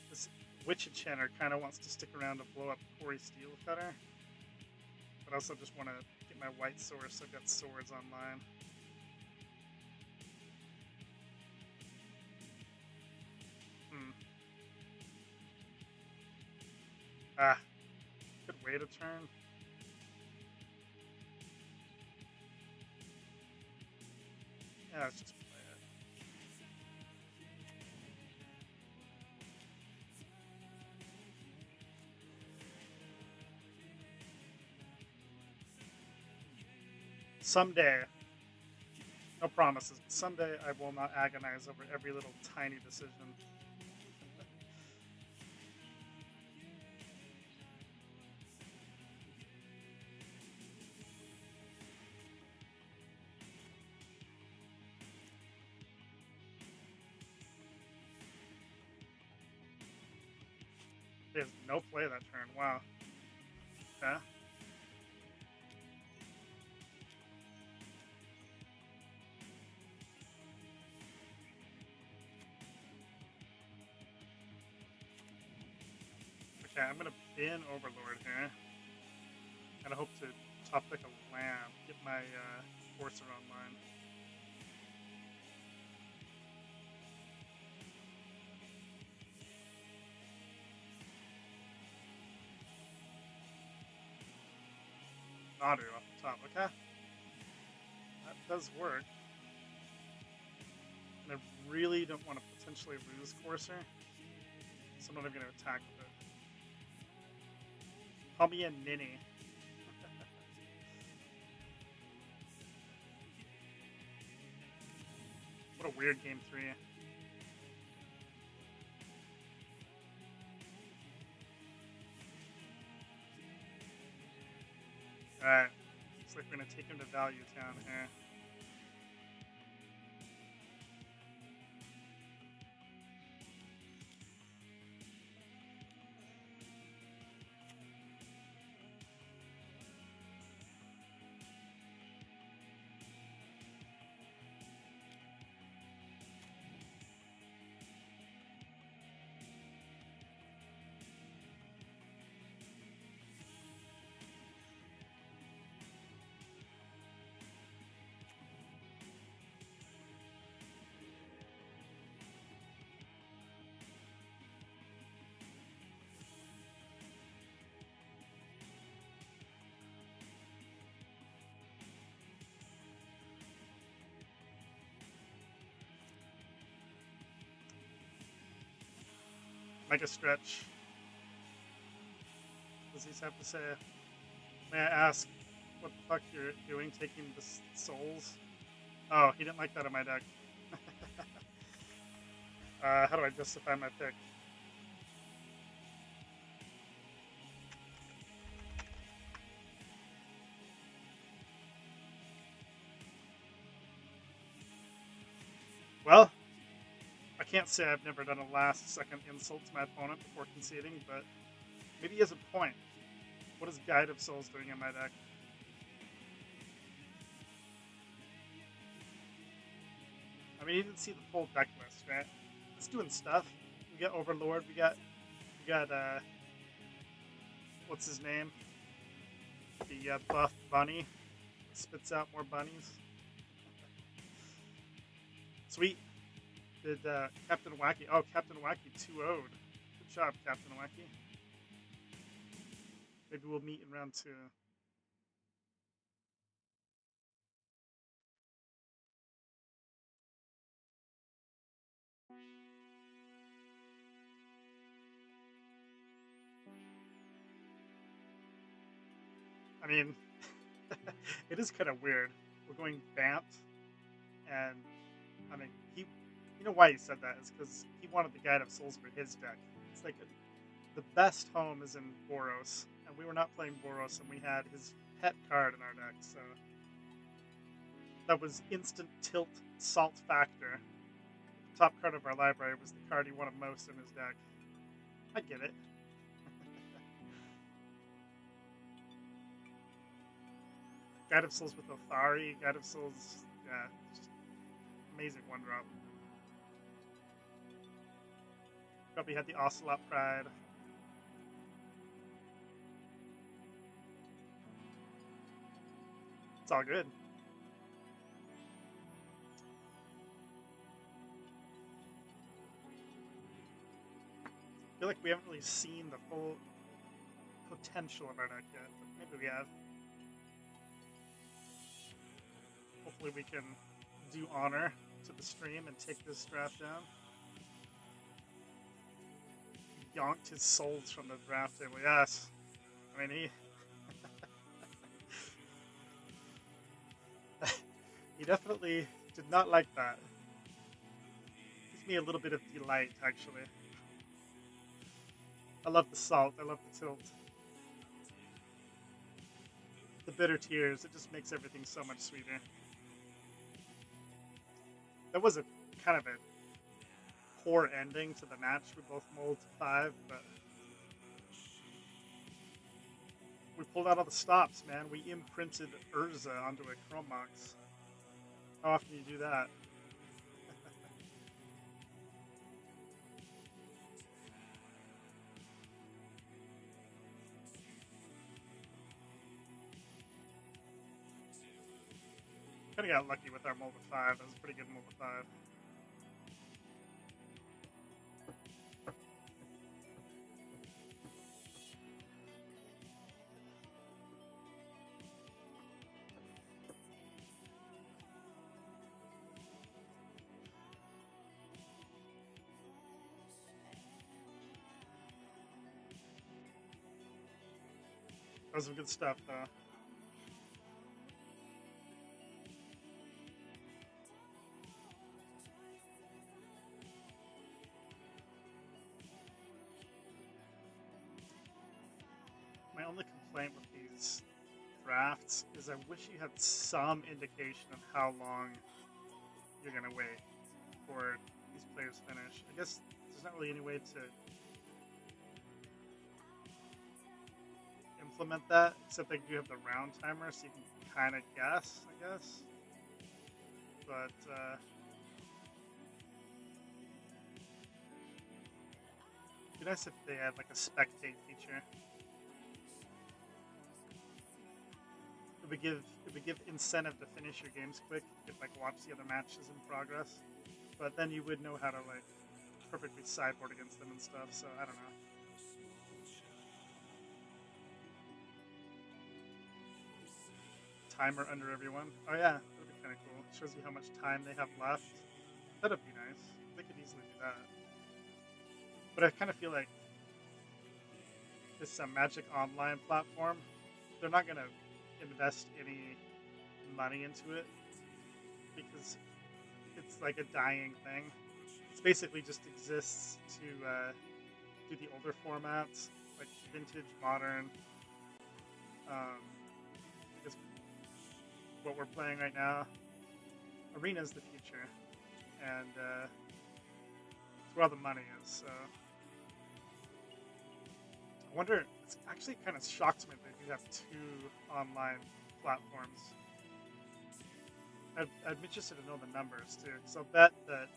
This Witch Enchanter kind of wants to stick around to blow up Quarry Steel Cutter. But I also just want to get my white source, so I've got swords online. Could wait a turn. Yeah, let's just play it. Someday, no promises, but someday I will not agonize over every little tiny decision. There's no play that turn. Wow. Okay. Okay, I'm gonna bin Overlord here. And I hope to top deck a land, get my Forcer online. Nadu off the top, okay. That does work. And I really don't want to potentially lose Courser, so I'm not even going to attack with it. Call me a ninny. What a weird game 3. Alright. Looks like we're going to take him to Value Town here. Mega Stretch. What does he have to say? May I ask what the fuck you're doing taking the souls? Oh, he didn't like that in my deck. How do I justify my pick? Well, I can't say I've never done a last-second insult to my opponent before conceding, but maybe he has a point. What is Guide of Souls doing in my deck? I mean, you didn't see the full deck list, right? It's doing stuff. We got Overlord. We got what's his name? The buff bunny. Spits out more bunnies. Sweet. Did Captain Wacky... Oh, Captain Wacky 2-0'd. Good job, Captain Wacky. Maybe we'll meet in round 2. I mean, it is kind of weird. We're going Bant, and I mean, you know why he said that is because he wanted the Guide of Souls for his deck. It's like the best home is in Boros, and we were not playing Boros, and we had his pet card in our deck, so that was instant tilt salt factor. The top card of our library was the card he wanted most in his deck. I get it. Guide of Souls with Othari, Guide of Souls, yeah, just amazing one drop. Probably had the Ocelot Pride. It's all good. I feel like we haven't really seen the full potential of our deck yet, but maybe we have. Hopefully we can do honor to the stream and take this draft down. He yonked his souls from the draft table, yes. I mean, he definitely did not like that. Gives me a little bit of delight, actually. I love the salt, I love the tilt. The bitter tears, it just makes everything so much sweeter. That was a kind of a poor ending to the match. We both mulled to 5, but we pulled out all the stops, man. We imprinted Urza onto a Chrome Mox. How often do you do that? Kind of got lucky with our mull to 5. That was a pretty good mull to 5. That was some good stuff, though. My only complaint with these drafts is I wish you had some indication of how long you're going to wait before these players finish. I guess there's not really any way to implement that, except that you have the round timer, so you can kind of guess, I guess. But, it'd be nice if they had, like, a spectate feature. It would give incentive to finish your games quick. You could, like, watch the other matches in progress. But then you would know how to, like, perfectly sideboard against them and stuff, so I don't know. Timer under everyone. Oh yeah, that would be kind of cool. It shows you how much time they have left. That'd be nice. They could easily do that. But I kind of feel like this Magic Online platform, they're not going to invest any money into it because it's like a dying thing. It's basically just exists to do the older formats, like vintage, modern. Because what we're playing right now, Arena is the future, and it's where all the money is. So I wonder. It's actually kind of shocks me that you have two online platforms. I'd be interested to know the numbers too, because I'll bet that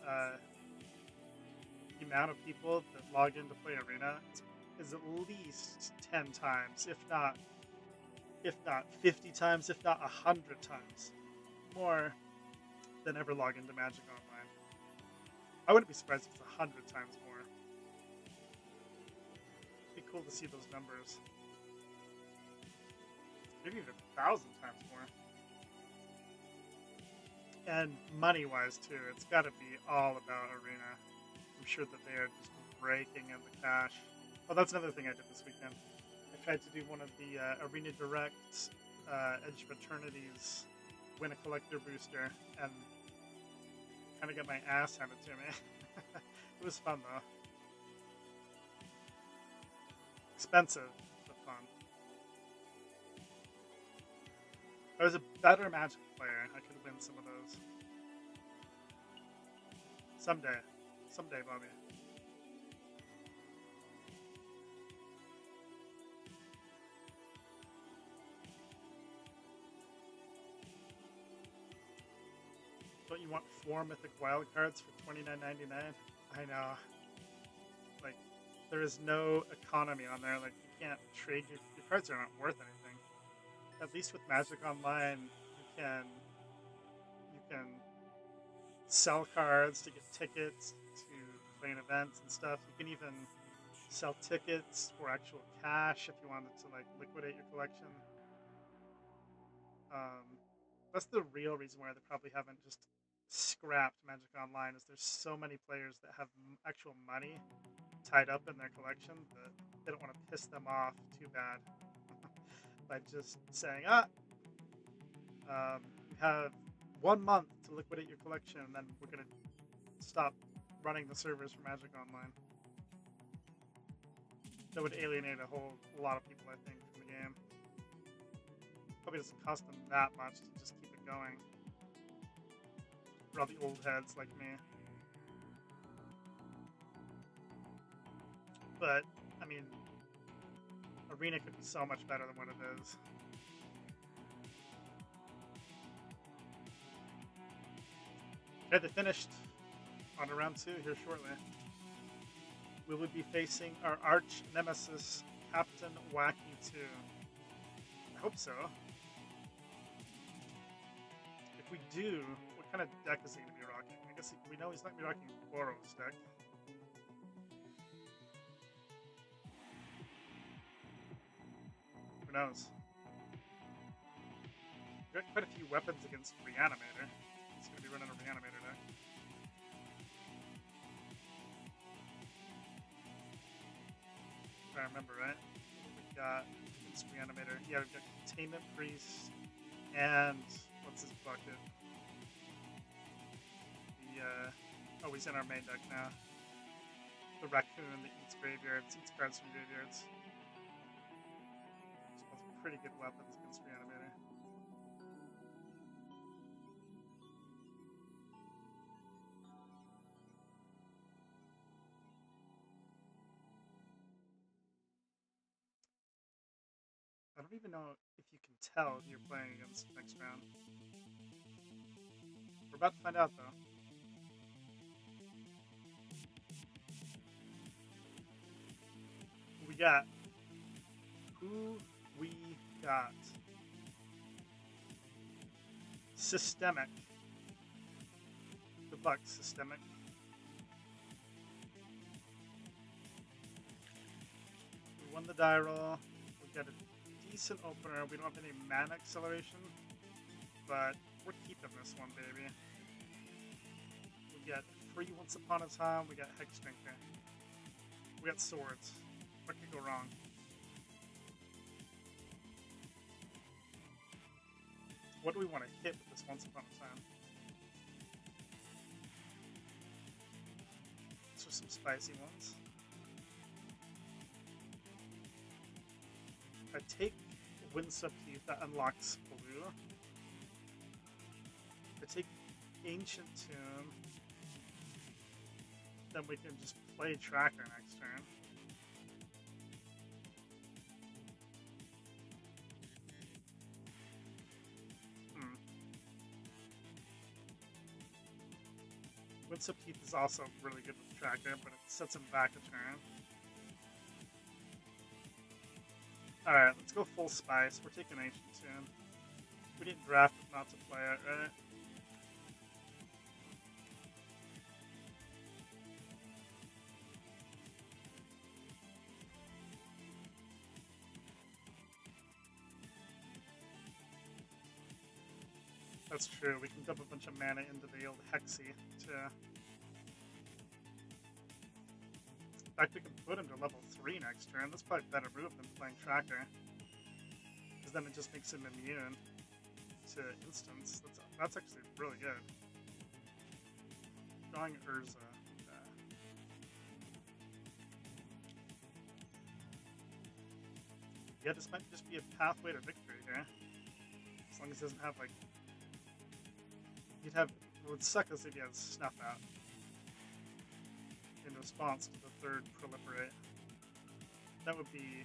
the amount of people that log in to play Arena is at least 10 times, if not 50 times, if not 100 times more than ever log into Magic Online. I wouldn't be surprised if it's 100 times more. It'd be cool to see those numbers. Maybe even 1,000 times more. And money-wise too, it's got to be all about Arena. I'm sure that they are just raking in the cash. Oh, that's another thing I did this weekend. I tried to do one of the Arena Direct Edge of Eternity's win a collector booster, and kind of got my ass handed to me. It was fun though. Expensive, but fun. If I was a better Magic player, I could win some of those. Someday. Someday, Bobby. Don't you want 4 mythic wild cards for $29.99? I know. Like, there is no economy on there. Like, you can't trade your cards are not worth anything. At least with Magic Online, you can sell cards to get tickets to play in events and stuff. You can even sell tickets for actual cash if you wanted to like liquidate your collection. That's the real reason why they probably haven't just scrapped Magic Online, is there's so many players that have actual money tied up in their collection that they don't want to piss them off too bad by just saying, you have 1 month to liquidate your collection, and then we're going to stop running the servers for Magic Online. That would alienate a lot of people, I think, from the game. Probably doesn't cost them that much to just keep it going. For all the old heads like me. But, I mean, Arena could be so much better than what it is. Okay, they finished on round 2 here shortly. We will be facing our arch nemesis, Captain Wacky 2. I hope so. If we do, what kind of deck is he going to be rocking? I guess we know he's not going to be rocking Boros deck. Who knows? We've got quite a few weapons against Reanimator. He's going to be running a Reanimator deck. If I remember right. We've got against Reanimator. Yeah, we've got Containment Priest and what's his bucket? Oh, he's in our main deck now. The Raccoon that eats graveyards, eats cards from graveyards. Both pretty good weapons against Reanimator. I don't even know if you can tell who you're playing against next round. We're about to find out, though. Who we got? Who we got? Systemic. Good luck, Systemic. We won the die roll. We got a decent opener. We don't have any mana acceleration, but we're keeping this one, baby. We got Free Once Upon a Time. We got Hex Drinker. We got swords. What could go wrong? What do we want to hit with this Once Upon a Time? These are some spicy ones. If I take Windswept Heath, that unlocks blue. If I take Ancient Tomb, then we can just play Tracker next turn. Windswept Heath is also really good with Tracker, but it sets him back a turn. Alright, let's go full spice. We're taking Ancient Tomb. We didn't draft it not to play it, right? That's true. We can dump a bunch of mana into the old Hexy to... In fact, we can put him to level 3 next turn. That's probably a better move than playing Tracker. Because then it just makes him immune to instants. That's actually really good. Drawing Urza. Yeah, this might just be a pathway to victory here. As long as he doesn't have, like... He'd have... It would suck as if he has Snuff Out. In response to the 3rd Proliferate. That would be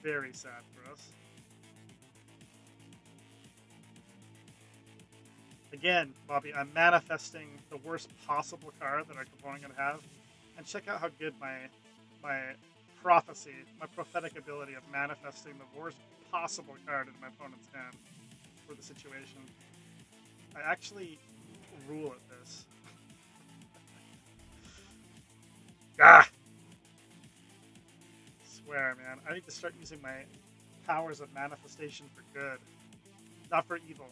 very sad for us. Again, Bobby, I'm manifesting the worst possible card that our opponent can have. And check out how good my prophecy, my prophetic ability of manifesting the worst possible card in my opponent's hand for the situation. I actually rule at this. Ah! I swear, man. I need to start using my powers of manifestation for good, not for evil.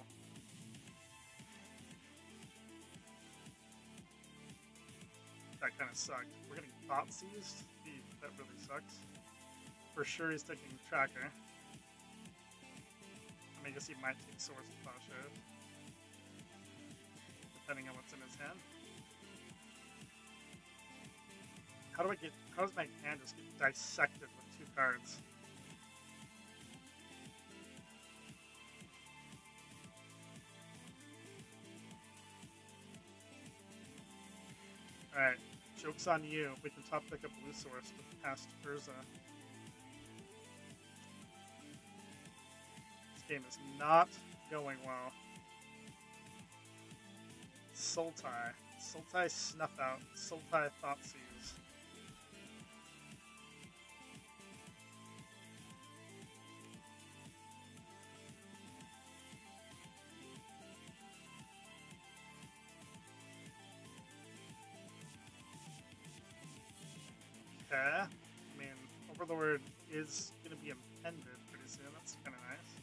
That kind of sucked. We're getting Thought Seized? That really sucks. For sure he's taking Tracker. I mean, I guess he might take Source of Thought Sheriff, depending on what's in his hand. How does my hand just get dissected with 2 cards? Alright, joke's on you. We can top pick a blue source to past Urza. This game is not going well. Sultai. Sultai Snuff Out. Sultai Thought Seize. Okay. I mean, Overlord is going to be impended pretty soon. That's kind of nice.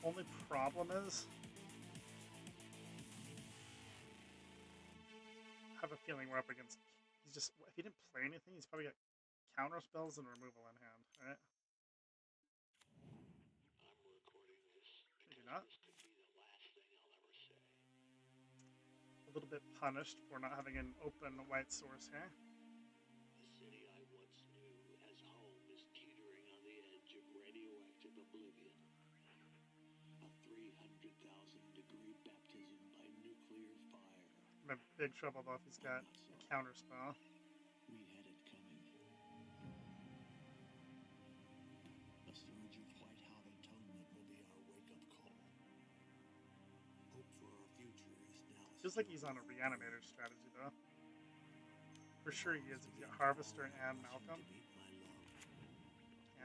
Only problem is, I have a feeling we're up against. He's just, if he didn't play anything, he's probably got counter spells and removal in hand, right? Maybe not. A little bit punished for not having an open white source here. The city I once knew as home is teetering on the edge of radioactive oblivion. A 300,000-degree baptism by nuclear fire. I'm in big trouble though if he's got a counter spell. We had it coming. A surge of white-hot atonement will be our wake-up call. Hope for our future is now. Feels like he's on a reanimator strategy though. For sure he is. He's got Harvester and Malcolm.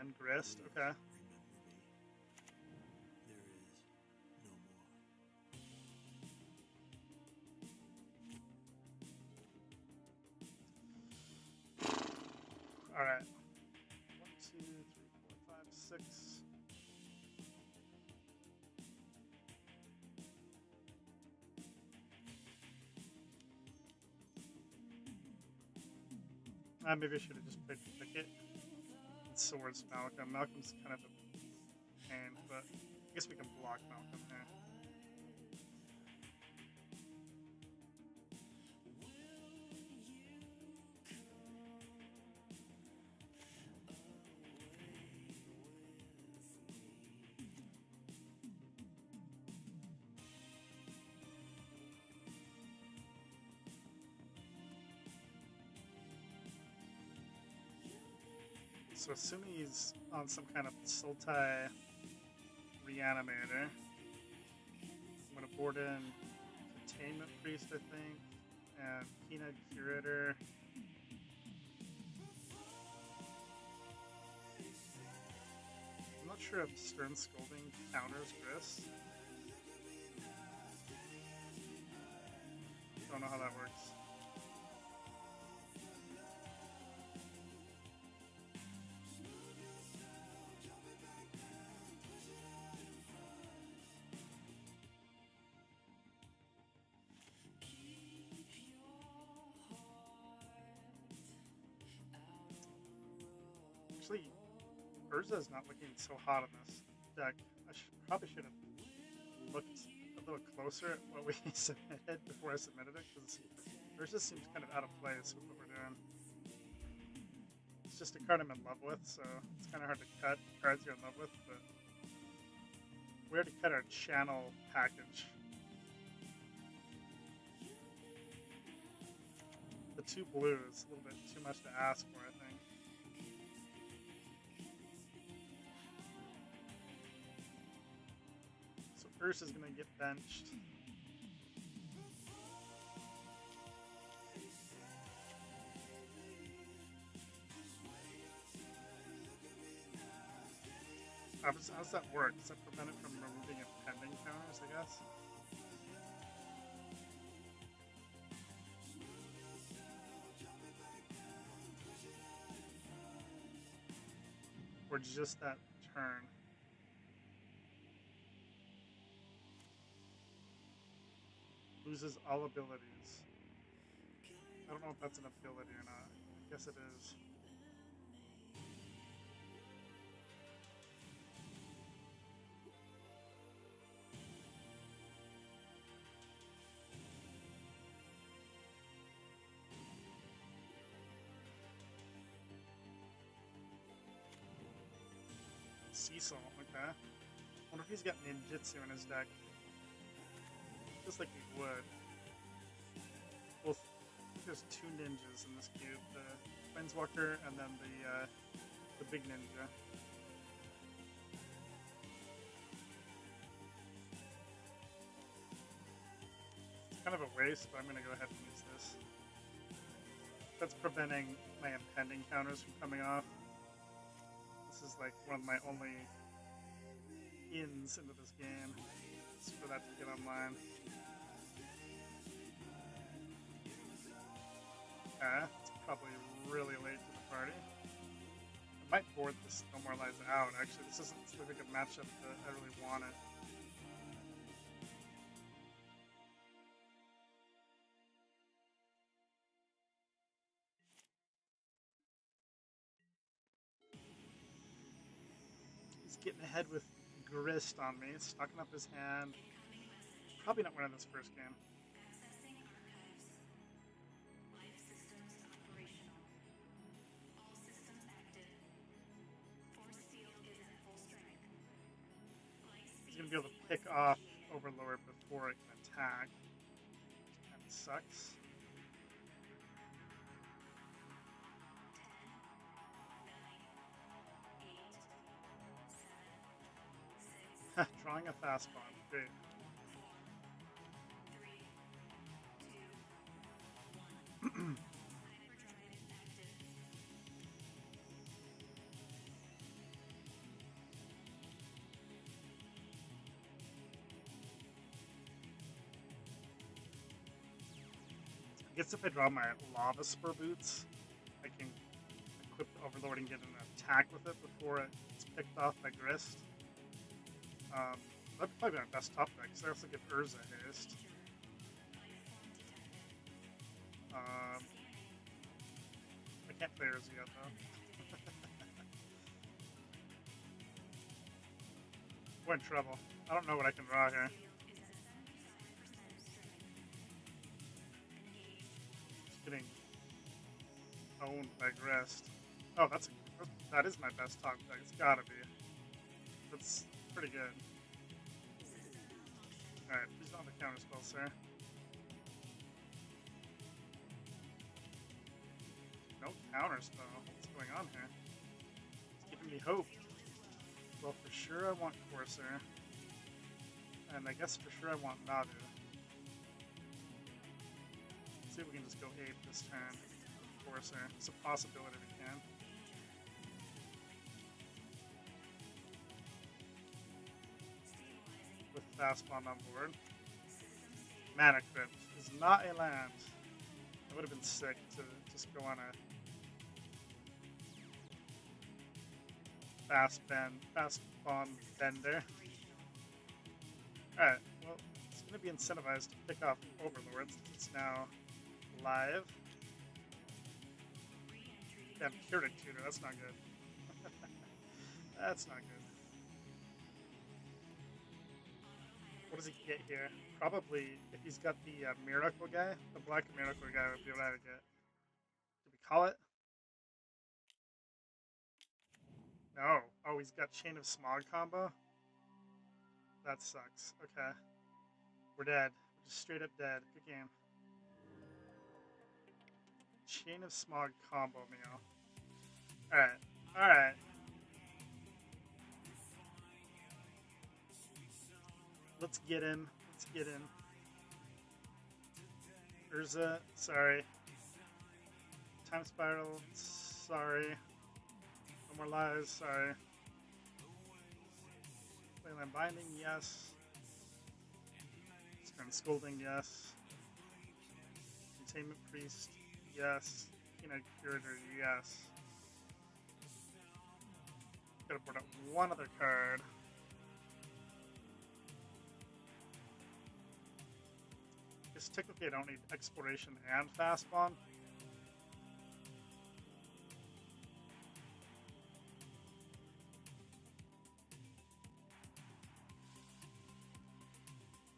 And Grist, okay. Alright. 1, 2, 3, 4, 5, 6. Maybe I should have just played Picket and Swords Malcolm. Malcolm's kind of a pain, but I guess we can block Malcolm here. So assuming he's on some kind of Sultai reanimator, I'm gonna board in Containment Priest, I think, and Peanut Curator. I'm not sure if Stern Scolding counters Grist. Don't know how that works. Actually, Urza's not looking so hot on this deck. I probably should have looked a little closer at what we submitted before I submitted it, because Urza seems kind of out of place with what we're doing. It's just a card I'm in love with, so it's kind of hard to cut cards you're in love with, but we already cut our channel package. The 2 blues, a little bit too much to ask for, I think. Ursa's gonna get benched. How's that work? Does that prevent it from removing impending counters, I guess? Or just that turn? Loses all abilities. I don't know if that's an ability or not. I guess it is. Cecil, okay. Wonder if he's got ninjutsu in his deck. Just like he would. Well, I think there's 2 ninjas in this cube: the Planeswalker and then the big ninja. It's kind of a waste, but I'm gonna go ahead and use this. That's preventing my impending counters from coming off. This is like one of my only ins into this game, just for that to get online. Okay, it's probably really late to the party. I might board this No More Lies out, actually. This doesn't look like a matchup that I really wanted. He's getting ahead with Grist on me, stocking up his hand. Probably not winning this first game. He's going to be able to pick off Overlord before it can attack, which kind of sucks. Drawing a fast bond, great. I guess if I draw my Lava Spur Boots, I can equip the Overlord and get an attack with it before it's picked off by Grist. That'd probably be my best top deck, because I also give Urza haste. I Can't play Urza yet, though. We're in trouble. I don't know what I can draw here. Just getting owned by Grist. Oh, that is my best top deck. It's gotta be. That's pretty good. Alright, please don't have a counter spell, sir. No counter spell. What's going on here? It's giving me hope. Well, for sure I want Corsair. And I guess for sure I want Nadu. Let's see if we can just go ape this turn. Corsair. It's a possibility we can. With Fast Bond on board. Mana Crypt is not a land. That would have been sick to just go on a Fast Bond Bender. Alright, well, it's going to be incentivized to pick off Overlords since it's now live. Damn, Keurig Tutor, that's not good. That's not good. What does he get here? Probably, if he's got the Miracle guy, the Black Miracle guy would be what I would get. Did we call it? No. Oh, he's got Chain of Smog combo? That sucks. Okay. We're dead. We're just straight up dead. Good game. Chain of Smog combo meal. Alright. Alright. Let's get him. Let's get him. Urza, sorry. Time Spiral, sorry. No more lies, sorry. Leyland Binding, yes. Stern Scolding, yes. Containment Priest, yes. Peanut Curator, yes. Gotta put up one other card. Because technically I don't need Exploration and Fast Bond.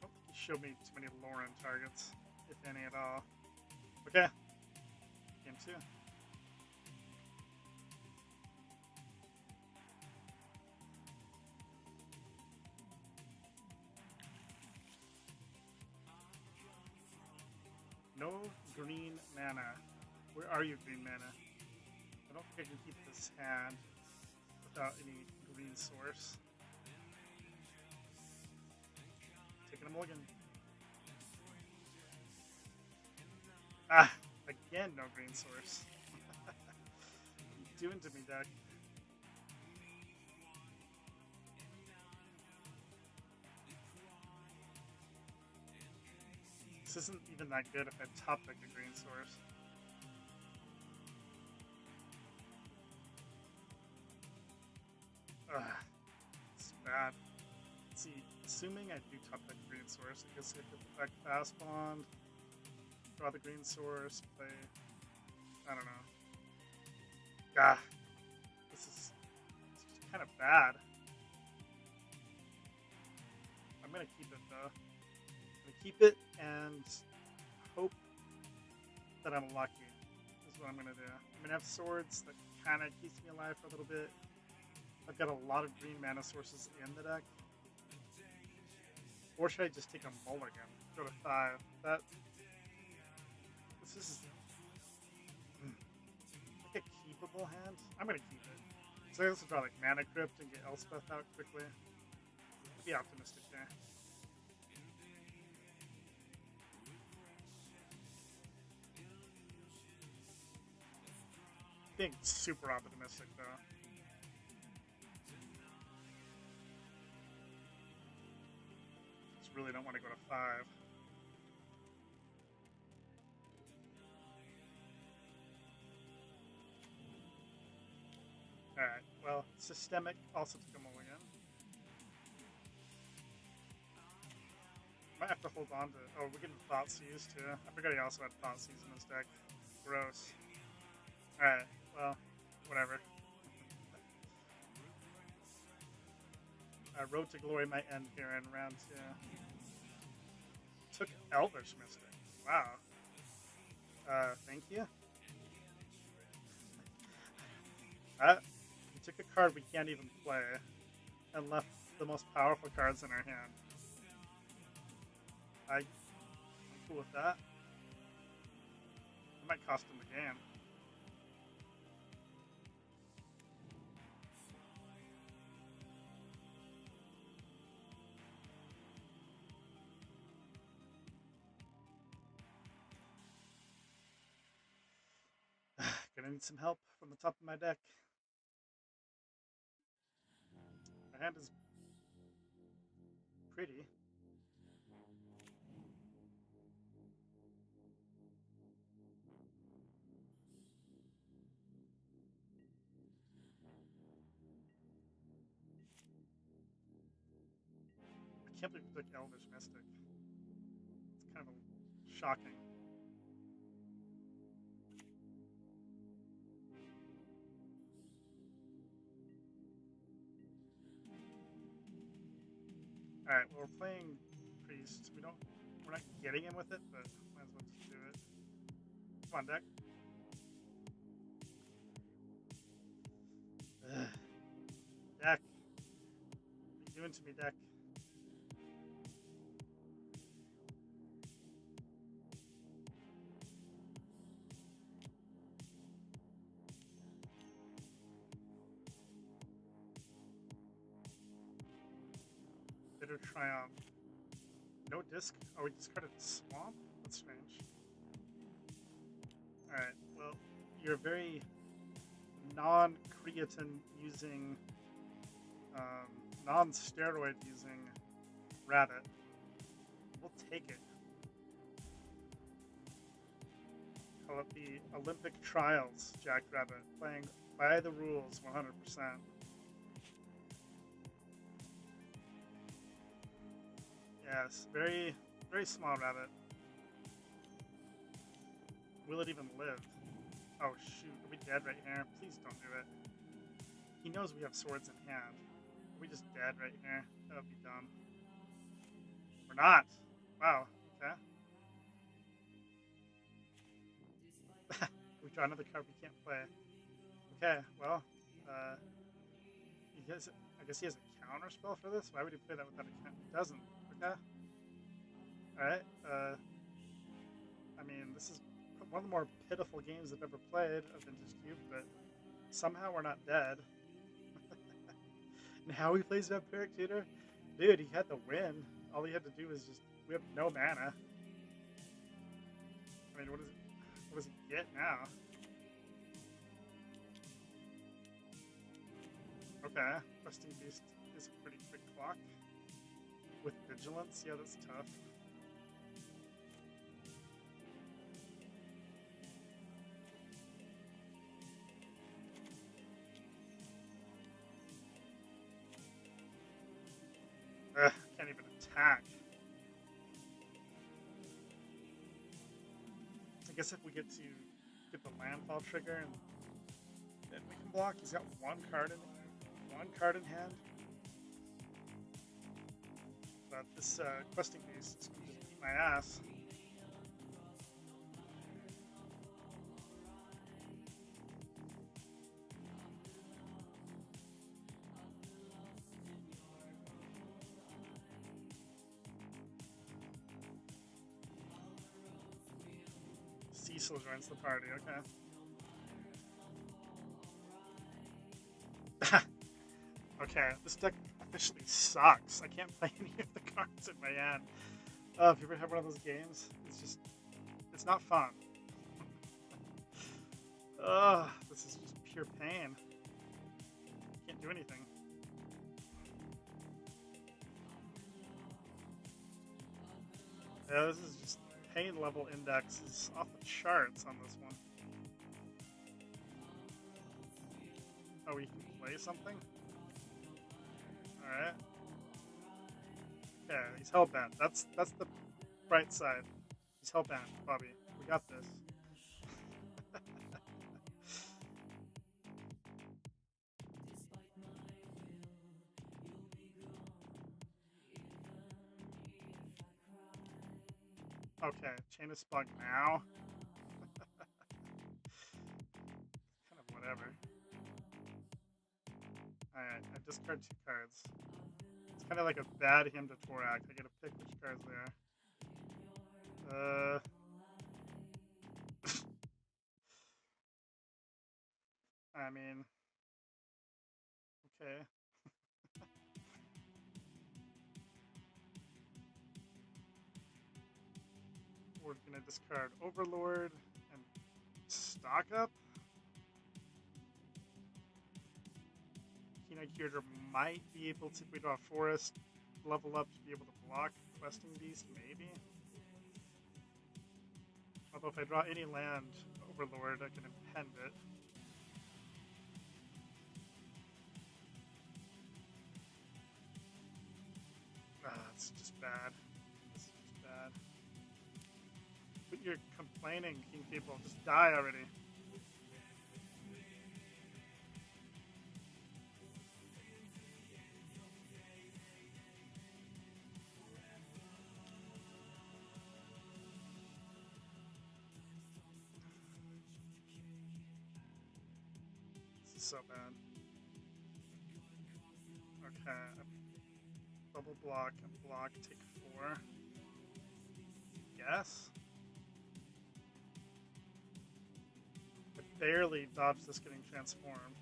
I don't think he showed me too many Lauren targets, if any at all. Okay. Game 2. No green mana. Where are you, green mana? I don't think I can keep this hand without any green source. Taking a mulligan. Ah, again, no green source. What are you doing to me, deck? This isn't even that good if I top deck a green source. Ugh, it's bad. Let's see, assuming I do top deck green source, I guess I could affect Fast Bond, draw the green source, play. I don't know. Gah, this is kind of bad. I'm gonna keep it though. Keep it and hope that I'm lucky is what I'm going to do. I'm going to have swords that kind of keeps me alive for a little bit. I've got a lot of green mana sources in the deck. Or should I just take a mulligan? Go to 5. This is like a keepable hand. I'm going to keep it. So I also draw like Mana Crypt and get Elspeth out quickly. Be optimistic there. Being super optimistic though. Just really don't want to go to 5. Alright, well, Systemic also took a mulligan. Might have to hold on to. Oh, we're getting Thoughtseize too. I forgot he also had Thougtseize in his deck. Gross. Alright, well, whatever. Road to Glory might end here in round 2. Took Elvish Mystic. Wow. Thank you. We took a card we can't even play and left the most powerful cards in our hand. I'm cool with that. It might cost him the game. Gonna need some help from the top of my deck. My hand is pretty. I can't believe we took Elvish Mystic. It's kind of shocking. Alright, well, we're playing Priest. We're not getting him with it, but might as well just do it. Come on, deck. Ugh. Deck. What are you doing to me, deck? Bitter Triumph. No disc? Oh, we discarded Swamp? That's strange. Alright, well, you're very non-creatine using, non-steroid using Rabbit. We'll take it. Call it the Olympic Trials, Jackrabbit. Playing by the rules 100%. Yes, very, very small rabbit. Will it even live? Oh shoot, are we dead right here? Please don't do it. He knows we have swords in hand. Are we just dead right here? That would be dumb. We're not! Wow, okay. We draw another card we can't play. Okay, well, I guess he has a counter spell for this? Why would he play that without a counter? He doesn't. Okay. Alright, I mean, this is one of the more pitiful games I've ever played of Vintage Cube, but somehow we're not dead. Now he plays Vampiric Tutor? Dude, he had to win. All he had to do was just... We have no mana. I mean, what does he get now? Okay, Questing Beast is a pretty quick clock. With Vigilance? Yeah, that's tough. Can't even attack. I guess if we get the landfall trigger and then we can block. He's got one card in hand. But this Questing Beast is gonna just beat my ass. Cecil joins the party, okay. Okay, this deck officially sucks. I can't play any of the cards in my hand. If you ever have one of those games, it's not fun. This is just pure pain. Can't do anything. Yeah, this is just pain level index is off the charts on this one. Oh, we can play something? Alright. Okay, he's hellbent. That's the bright side. He's hellbent, Bobby. We got this. Okay, chain of spunk now. Kind of whatever. Alright, I discard 2 cards. It's kind of like a bad hymn to Torak. I gotta pick which cards they are. I mean, okay. We're gonna discard Overlord and stock up. Keen Curator might be able to, if we draw a forest, level up to be able to block Questing Beast, maybe. Although if I draw any land Overlord, I can impend it. It's just bad. This is just bad. But you're complaining, King people. Just die already. This is so bad. Okay. Double block and block, take 4. Yes. I barely dodged this getting transformed.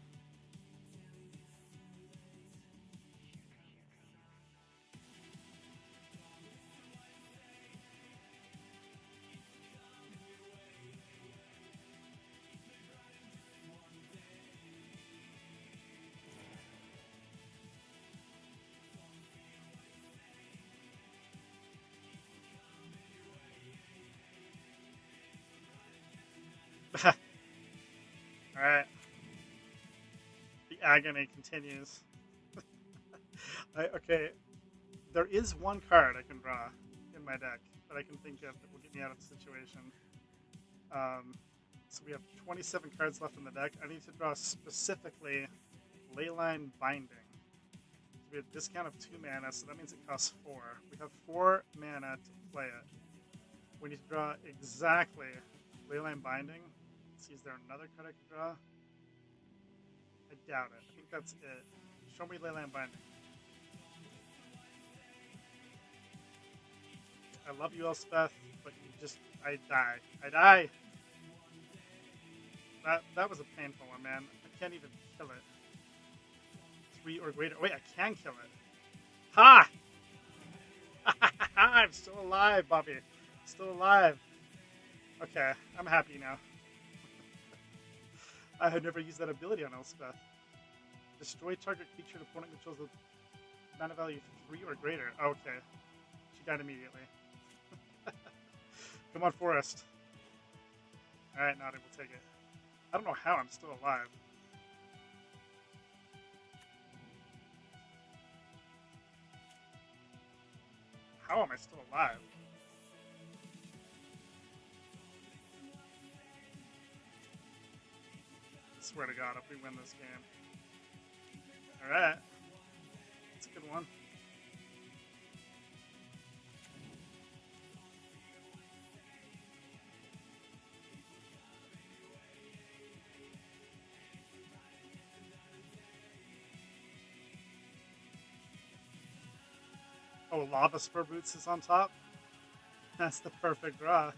Alright. The agony continues. Okay, there is one card I can draw in my deck that I can think of that will get me out of the situation. So we have 27 cards left in the deck. I need to draw specifically Leyline Binding. So we have a discount of 2 mana, so that means it costs 4. We have 4 mana to play it. We need to draw exactly Leyline Binding. Let's see, is there another card I can draw? I doubt it. I think that's it. Show me Leyline Binding. I love you, Elspeth, but you just... I die. I die! That was a painful one, man. I can't even kill it. 3 or greater. Wait, I can kill it. Ha! I'm still alive, Bobby. Still alive. Okay, I'm happy now. I had never used that ability on Elspeth. Destroy target creature an opponent controls with mana value 3 or greater. Okay. She died immediately. Come on, Forest. Alright, Naughty, we'll take it. I don't know how I'm still alive. How am I still alive? I swear to God, if we win this game. Alright. That's a good one. Oh, Lava Spur Boots is on top? That's the perfect draw.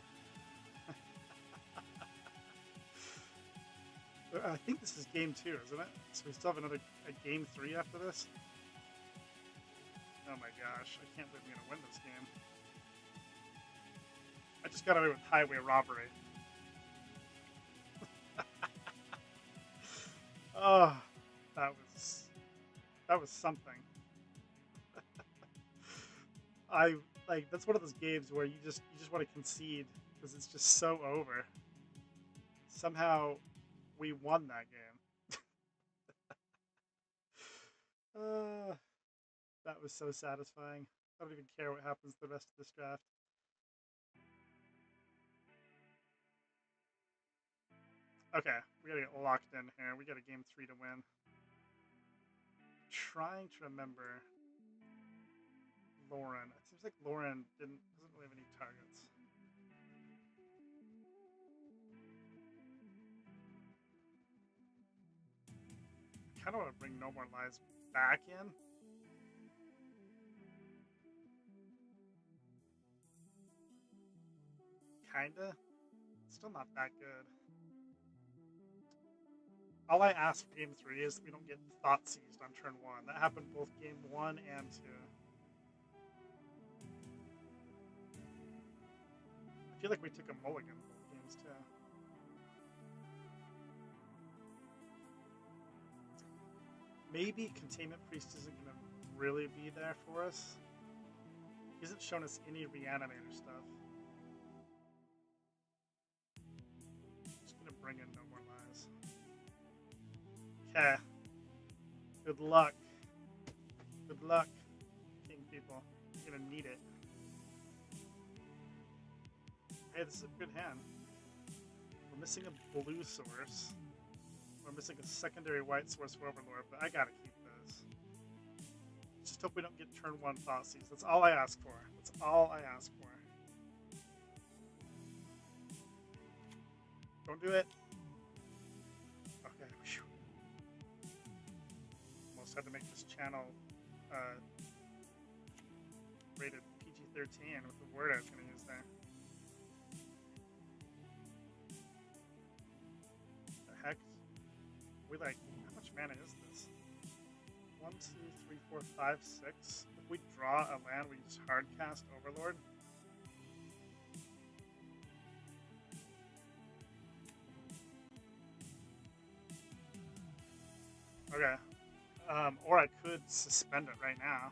I think this is game 2, isn't it? So we still have a game 3 after this? Oh my gosh, I can't believe I'm going to win this game. I just got away with highway robbery. Oh, that was something. That's one of those games where you just want to concede because it's just so over. Somehow we won that game. That was so satisfying. I don't even care what happens the rest of this draft. Okay, we gotta get locked in here. We got a game 3 to win. Trying to remember Lauren. It seems like Lauren doesn't really have any targets. kind of want to bring No More Lies back in. Kinda. Still not that good. All I ask for game 3 is that we don't get thought seized on turn 1. That happened both game 1 and 2. I feel like we took a mulligan both games too. Maybe Containment Priest isn't going to really be there for us. He hasn't shown us any Reanimator stuff. Just going to bring in No More Lies. Okay. Good luck. Good luck, King people. You're going to need it. Hey, this is a good hand. We're missing a blue source. We're missing a secondary white source for Overlord, but I gotta keep this. Just hope we don't get turn 1 Thoughtseize. That's all I ask for. That's all I ask for. Don't do it. Okay. Whew. Almost had to make this channel rated PG-13 with the word I was going to use there. The heck? We like, how much mana is this? 1, 2, 3, 4, 5, 6. If we draw a land, we just hard cast Overlord. Okay. Or I could suspend it right now.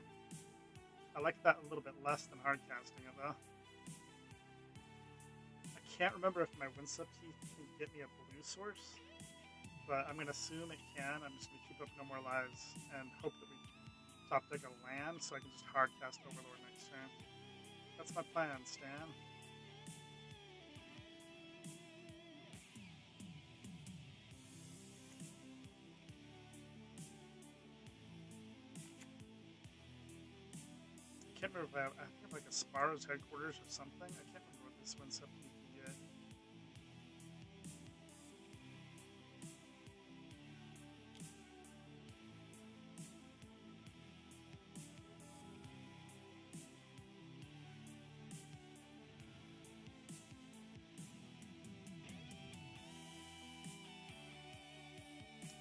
I like that a little bit less than hard casting it though. I can't remember if my Windswept Heath can get me a blue source, but I'm going to assume it can. I'm just going to keep up No More Lives and hope that we top deck a land so I can just hard cast Overlord next turn. That's my plan, Stan. I can't remember if I have like a Sparrow's headquarters or something. I can't remember what this Windswept Heath can get.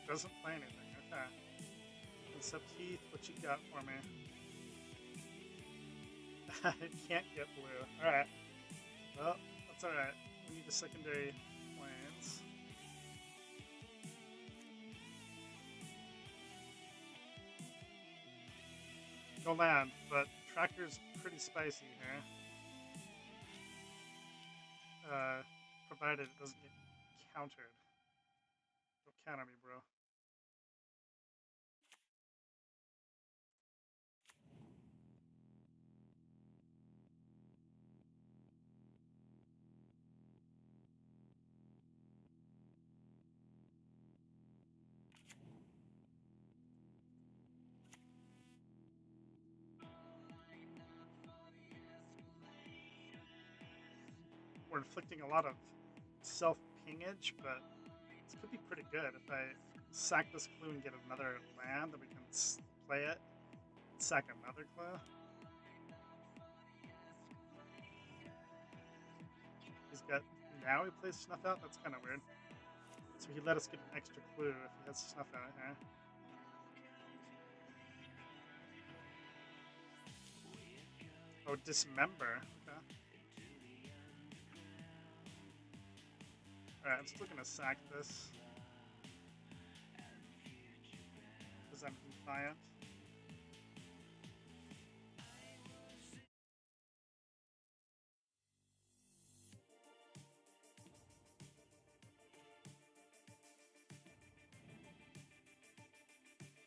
Doesn't play anything, okay. Windswept Heath, what you got for me? It can't get blue. Alright. Well, that's alright. We need a secondary lands. No land, but Tracker's pretty spicy here. Provided it doesn't get countered. Don't counter me, bro. We're inflicting a lot of self-pingage, but this could be pretty good. If I sack this clue and get another land, then we can play it, sack another clue. He's got, now he plays Snuff Out? That's kind of weird. So he let us get an extra clue if he has Snuff Out here. Oh, Dismember. Okay. Alright, I'm still gonna sack this. Because I'm Defiant.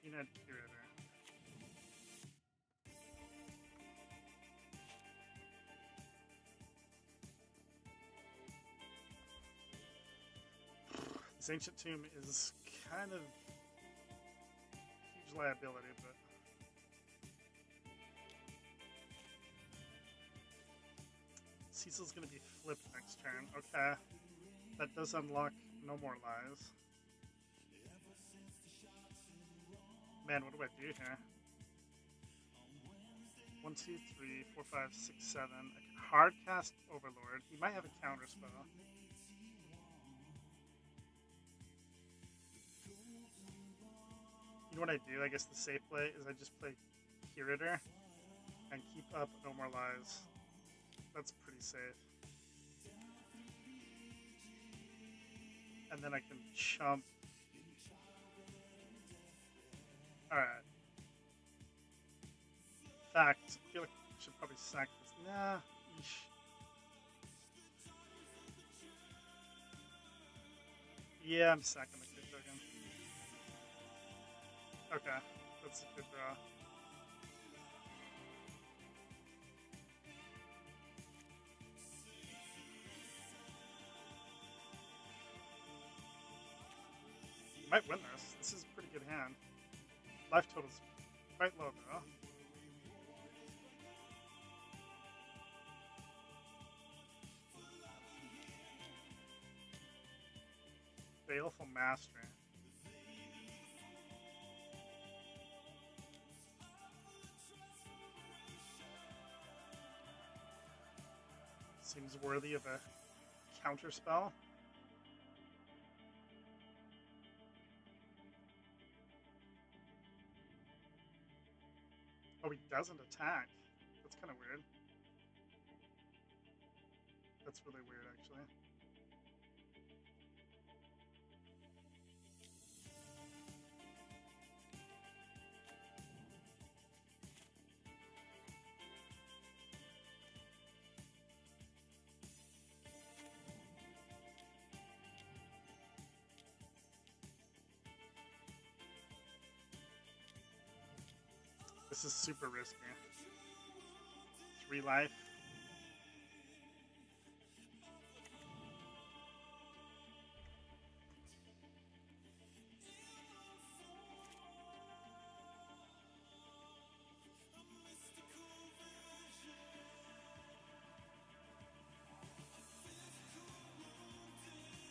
Peanut Curator. This Ancient Tomb is kind of huge liability, but Cecil's going to be flipped next turn. Okay, that does unlock No More Lies. Man, what do I do here? 1, 2, 3, 4, 5, 6, 7. I can hard cast Overlord. He might have a counter spell. You know what I do? I guess the safe play is I just play Curator and keep up No More Lies. That's pretty safe. And then I can chump. Alright. In fact, I feel like I should probably sack this. Nah. Eesh. Yeah, I'm sacking the creep token. Okay, that's a good draw. You might win this. This is a pretty good hand. Life total's quite low though. Baleful Master. Seems worthy of a counter spell. Oh, he doesn't attack. That's kind of weird. That's really weird, actually. This is super risky. 3 life.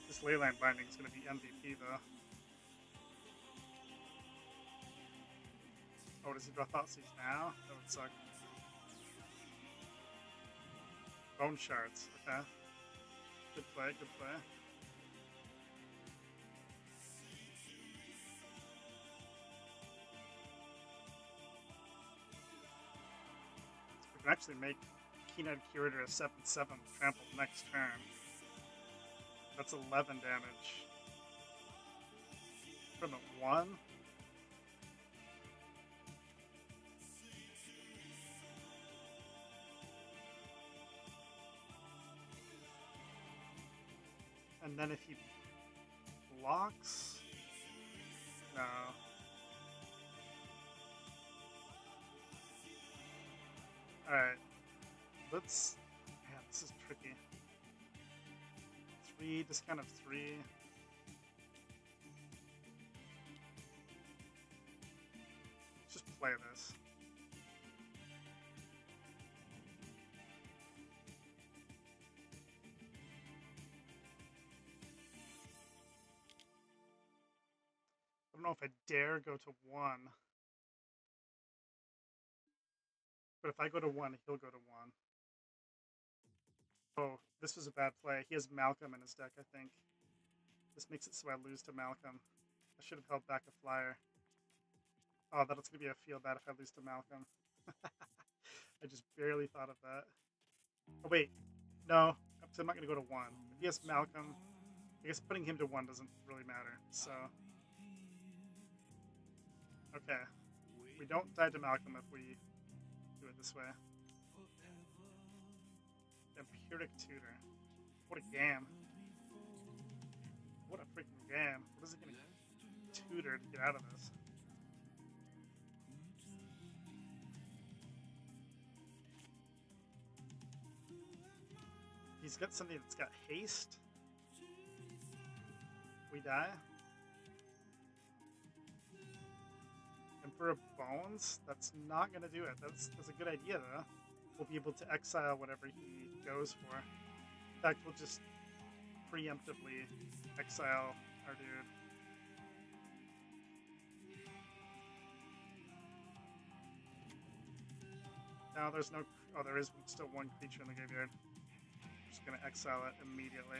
This Leyline Binding is going to be MVP though. Oh, does he draw Thoughtseize now? That would suck. Bone Shards, okay. Good play, good play. We can actually make Keen-Eyed Curator a 7/7 with trample next turn. That's 11 damage. From the 1? And then if he blocks... No. Alright. Let's... Man, this is tricky. 3, discount of 3. Let's just play this. I don't know if I dare go to 1. But if I go to 1, he'll go to 1. Oh, this was a bad play. He has Malcolm in his deck, I think. This makes it so I lose to Malcolm. I should have held back a flyer. Oh, that's going to be a feel bad if I lose to Malcolm. I just barely thought of that. Oh, wait. No, I'm not going to go to 1. If he has Malcolm, I guess putting him to 1 doesn't really matter. So, okay. We don't die to Malcolm if we do it this way. Empiric Tutor. What a game. What a freaking game. What is it going to tutor to get out of this? He's got something that's got haste. We die. Emperor of Bones? That's not going to do it. That's a good idea, though. We'll be able to exile whatever he goes for. In fact, we'll just preemptively exile our dude. No, there's no... Oh, there is still one creature in the graveyard. Just gonna exile it immediately.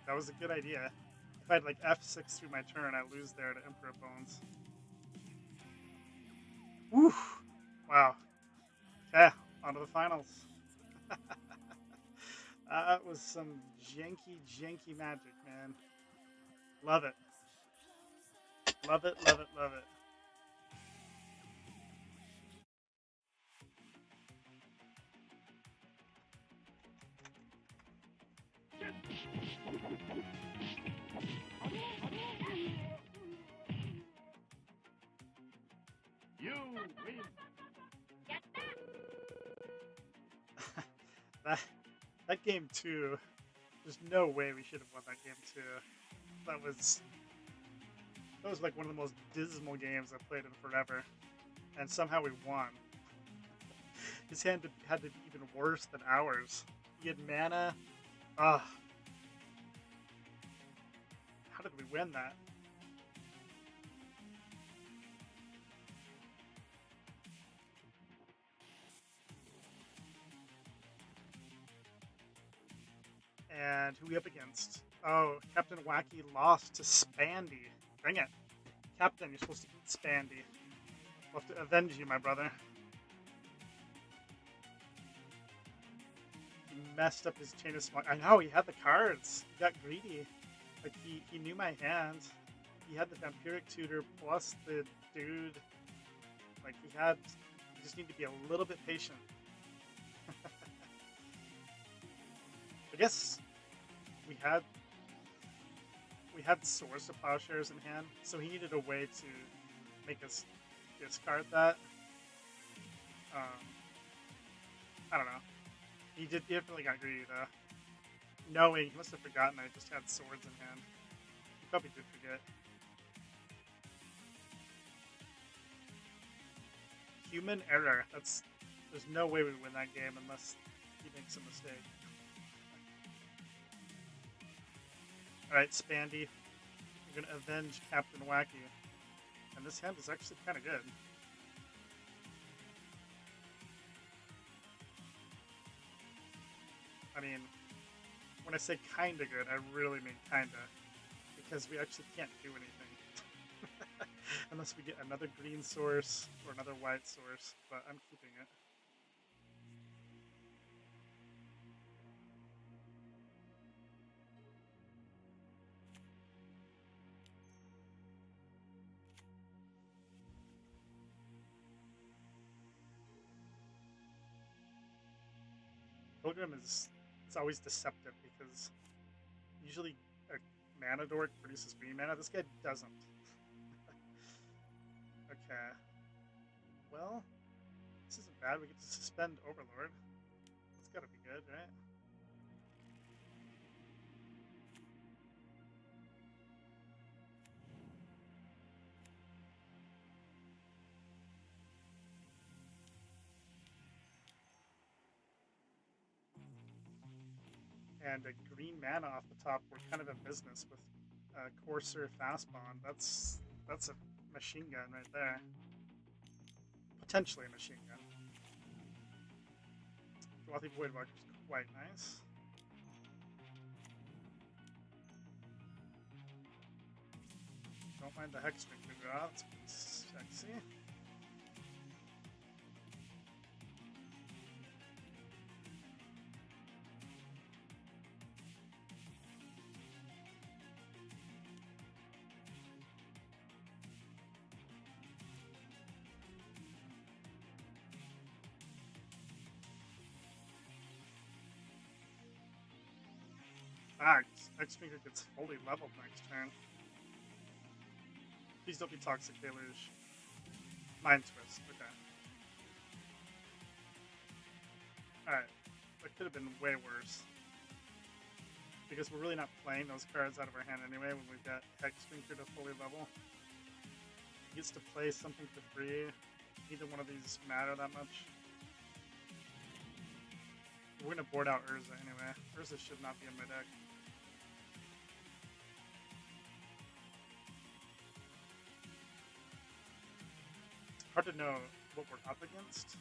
That was a good idea. If I had like F6 through my turn, I lose there to Emperor Bones. Woo! Wow. Okay, on to the finals. That was some janky magic, man. Love it. Love it, love it, love it. You win. That game too. There's no way we should have won that game too. That was like one of the most dismal games I've played in forever, and somehow we won. His hand had to be even worse than ours. He had mana. Ugh. How did we win that? And who are we up against? Oh, Captain Wacky lost to Spandy. Bring it. Captain, you're supposed to beat Spandy. We'll have to avenge you, my brother. He messed up his Chain of Smog. I know, he had the cards. He got greedy. Like, he knew my hand. He had the Vampiric Tutor plus the dude. Like, he just need to be a little bit patient. I guess we had Source of Plowshares in hand, so he needed a way to make us discard that. I don't know. He definitely got greedy though. Knowing, he must have forgotten I just had swords in hand. He probably did forget. Human error. There's no way we win that game unless he makes a mistake. Alright, Spandy. We're gonna avenge Captain Wacky. And this hand is actually kind of good. I mean, when I say kinda good, I really mean kinda. Because we actually can't do anything. Unless we get another green source or another white source, but I'm keeping it. Pilgrim it's always deceptive because usually a mana dork produces green mana. This guy doesn't. Okay. Well, this isn't bad. We get to suspend Overlord. That's gotta be good, right? And a green mana off the top. We're kind of in business with Courser Fastbond. That's a machine gun right there. Potentially a machine gun. Wealthy Voidwalker is quite nice. Don't mind the Hexring we got. It's pretty sexy. X-Finger gets fully leveled next turn. Please don't be Toxic Deluge. Mind Twist, okay. Alright, that could have been way worse. Because we're really not playing those cards out of our hand anyway when we've got X-Finger to fully level. He gets to play something for free. Neither one of these matter that much. We're gonna board out Urza anyway. Urza should not be in my deck. hard to know what we're up against.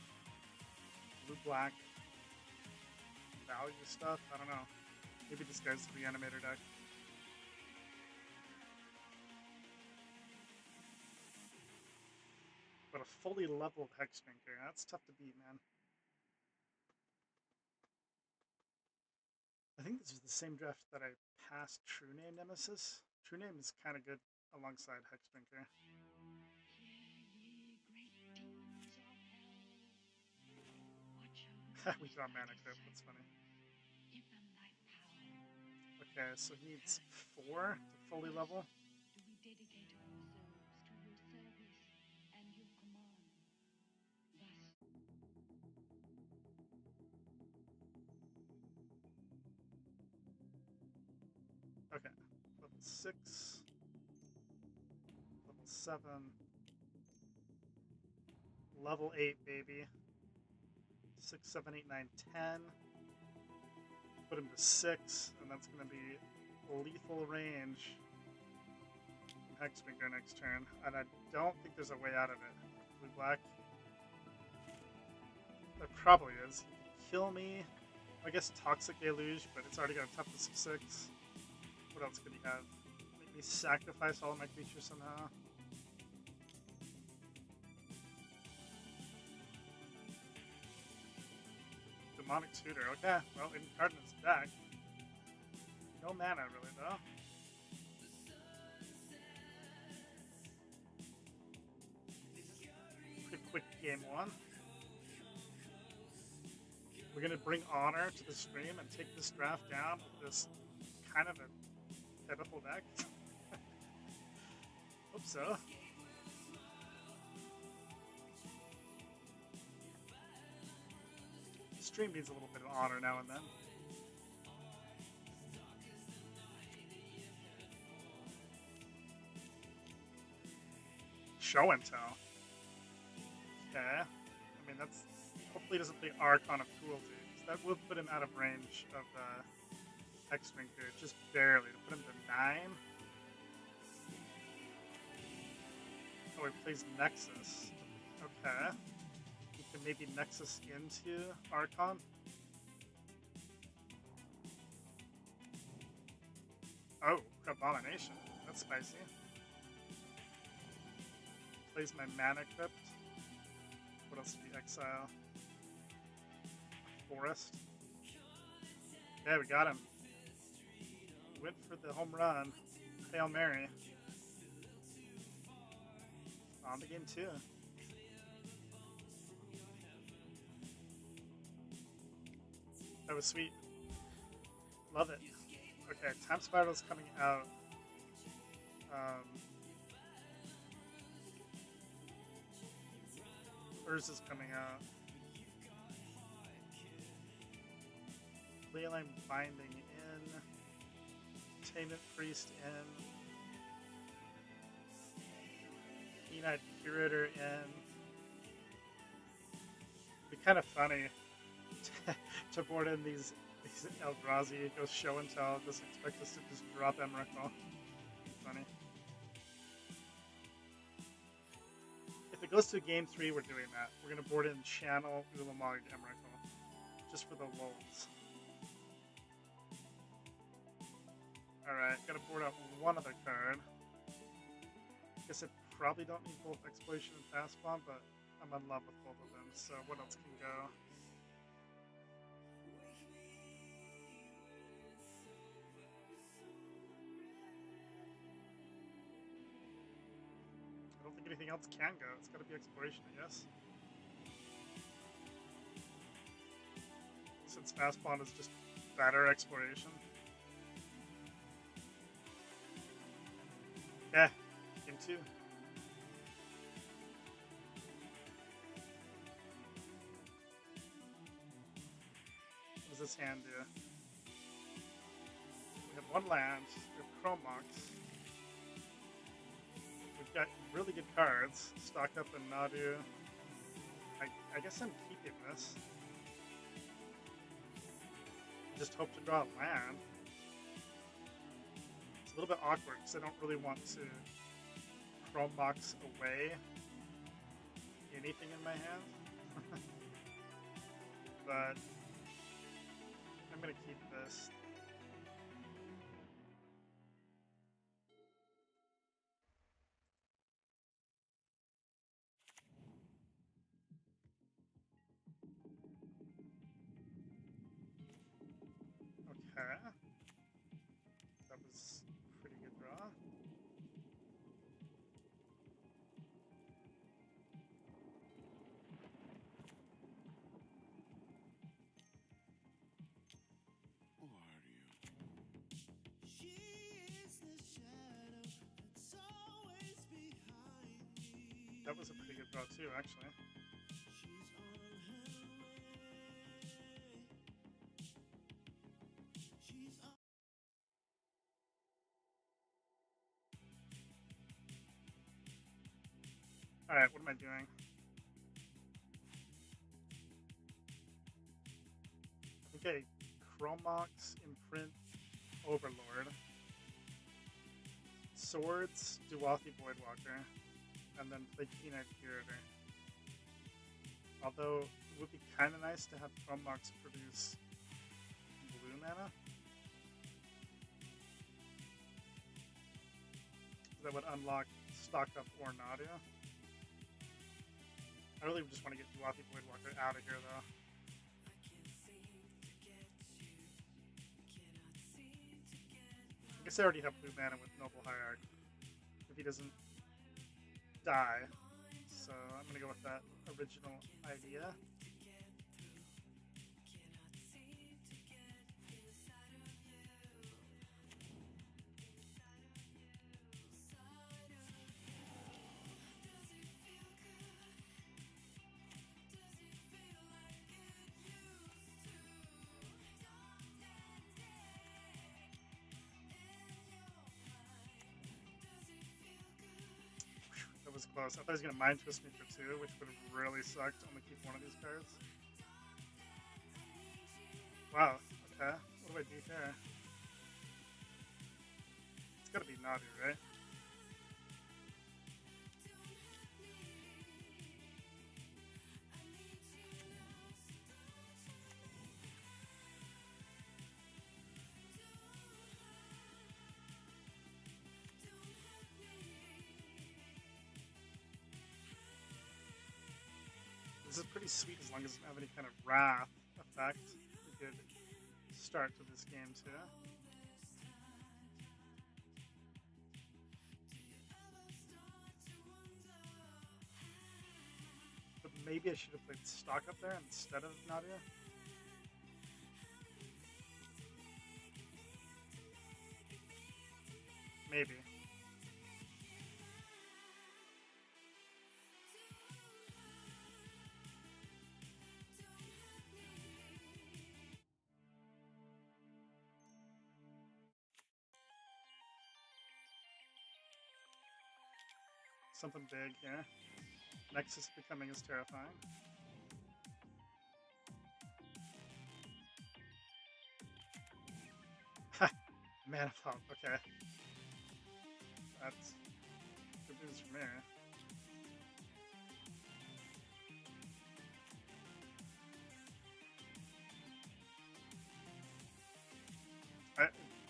Blue, black, value stuff. I don't know. Maybe this guy's the reanimator deck. But a fully leveled Hexdrinker, that's tough to beat, man. I think this is the same draft that I passed True Name Nemesis. True Name is kind of good alongside Hexdrinker. We draw Mana Crypt, that's funny. Okay, so he needs 4 to fully level. Okay, level 6, level 7, level 8, baby. 6, 7, 8, 9, 10. Put him to 6, and that's going to be lethal range from Hexdrinker next turn. And I don't think there's a way out of it. Blue black. There probably is. Kill me. I guess Toxic Deluge, but it's already got a toughness of 6. What else could he have? Make me sacrifice all of my creatures somehow. Demonic Tutor. Okay, well, in card in his deck. No mana, really, though. Quick game 1. We're going to bring Honor to the stream and take this draft down with this kind of a pitiful deck. Hope so. The stream needs a little bit of honor now and then. Show and tell. Okay. I mean, that's... Hopefully he doesn't play Archon of Cruelty. That would put him out of range of Hexdrinker, just barely. To put him to 9. Oh, he plays Nexus. Okay. He can maybe Nexus into Archon. Oh, Abomination. That's spicy. Plays my Mana Crypt. What else did he exile? Forest. Yeah, we got him. Went for the home run. Hail Mary. On to game 2. That was sweet. Love it. Okay, Time Spiral's coming out. Urza's coming out. Leyline Binding in. Tainment Priest in. Keen-Eyed Curator in. It'd be kind of funny to board in these Eldrazi, go show and tell, just expect us to just drop Emrakul. Funny. If it goes to game 3, we're doing that. We're going to board in Channel Ulamog Emrakul. Just for the lulz. Alright, gotta board out one other card. Guess I probably don't need both Exploration and Fast Bomb, but I'm in love with both of them, so what else can go? I don't think anything else can go. It's gotta be Exploration, I guess. Since Fast Bomb is just better Exploration. Yeah, game 2. What does this hand do? We have 1 land, we have Chrome Mox. We've got really good cards. Stock up and Nadu. I guess I'm keeping this. Just hope to draw a land. A little bit awkward because I don't really want to Chrome Box away anything in my hand. But I'm gonna keep this. Okay. That was a pretty good draw. Who are you? She is the shadow that's always behind me. That was a pretty good draw too, actually. She's on her way. She's on. Alright, what am I doing? Okay, Chromox, Imprint, Overlord. Swords, Duathi Voidwalker. And then play Keen-Eyed Curator. Although, it would be kind of nice to have Chromox produce blue mana. That would unlock Stock Up or Nadia. I really just want to get Duathi Voidwalker out of here, though. I guess I already have blue mana with Noble Hierarch. If he doesn't die. So I'm going to go with that original idea. That was close. I thought he was going to Mind Twist me for 2, which would have really sucked. I'm going to keep one of these cards. Wow, okay. What do I do here? It's got to be Nadia, right? This is pretty sweet as long as it doesn't have any kind of wrath effect. A good start to this game too. But maybe I should have played Stock Up there instead of Nadia. Maybe. Something big here. Nexus becoming as terrifying. Ha! Mana pump, okay. That's good news for me.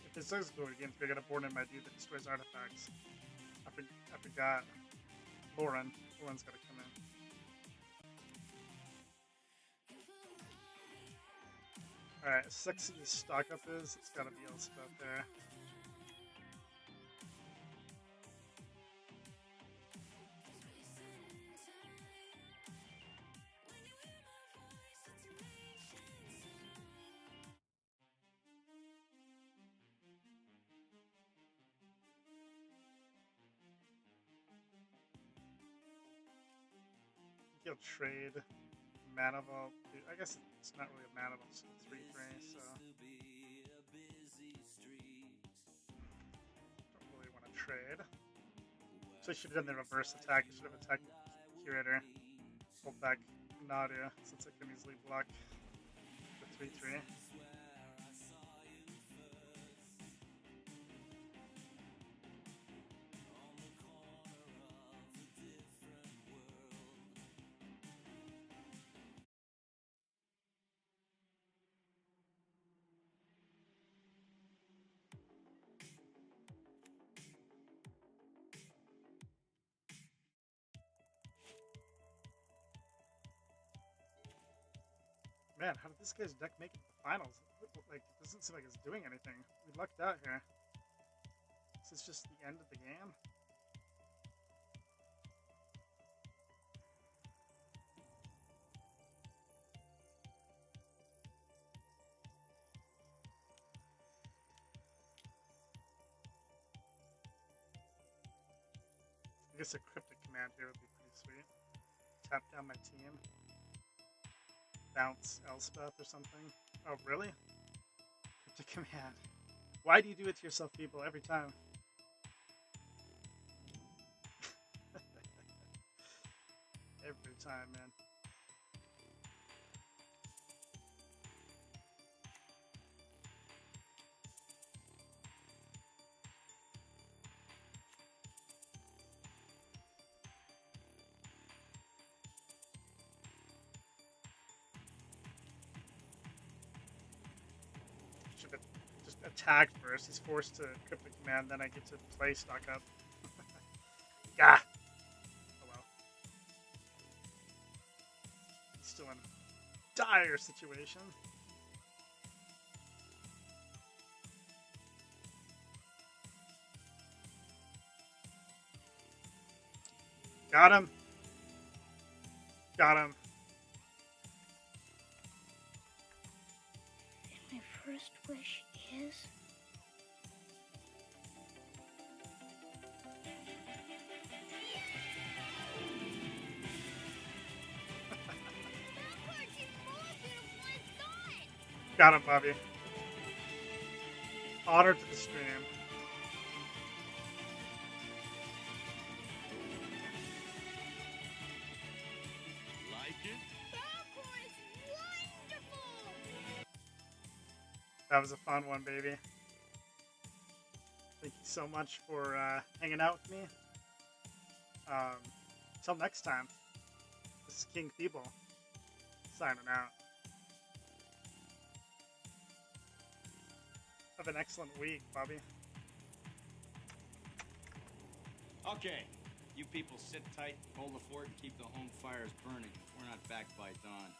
If this does go again, I gotta board in my dude that destroys artifacts. I forgot. Lauren's gotta come in. Alright, as sexy as Stock Up is, it's gotta be Elspeth there. He'll trade Mana Vault. I guess it's not really a Mana Vault, it's a 3-3, so. Don't really want to trade. So I should have done the reverse attack. I should have attacked Curator. Pulled back Nadia, since I can easily block the 3-3. Man, how did this guy's deck make it to the finals? Like, it doesn't seem like it's doing anything. We lucked out here. Is this just the end of the game? I guess a cryptic command here would be pretty sweet. Tap down my team. Bounce Elspeth or something. Oh, really? Cryptic command. Why do you do it to yourself, people, every time? Every time, man. Should have just attacked first. He's forced to cryptic command, then I get to play stock up. Gah! Oh well. He's still in a dire situation. Got him. Got him. My first wish is... Got him, Bobby. Honor to the stream. Like it? That was a fun one, baby. Thank you so much for hanging out with me. Until next time, this is King Feeble, signing out. Have an excellent week, Bobby. Okay, you people sit tight, hold the fort, and keep the home fires burning. We're not back by dawn.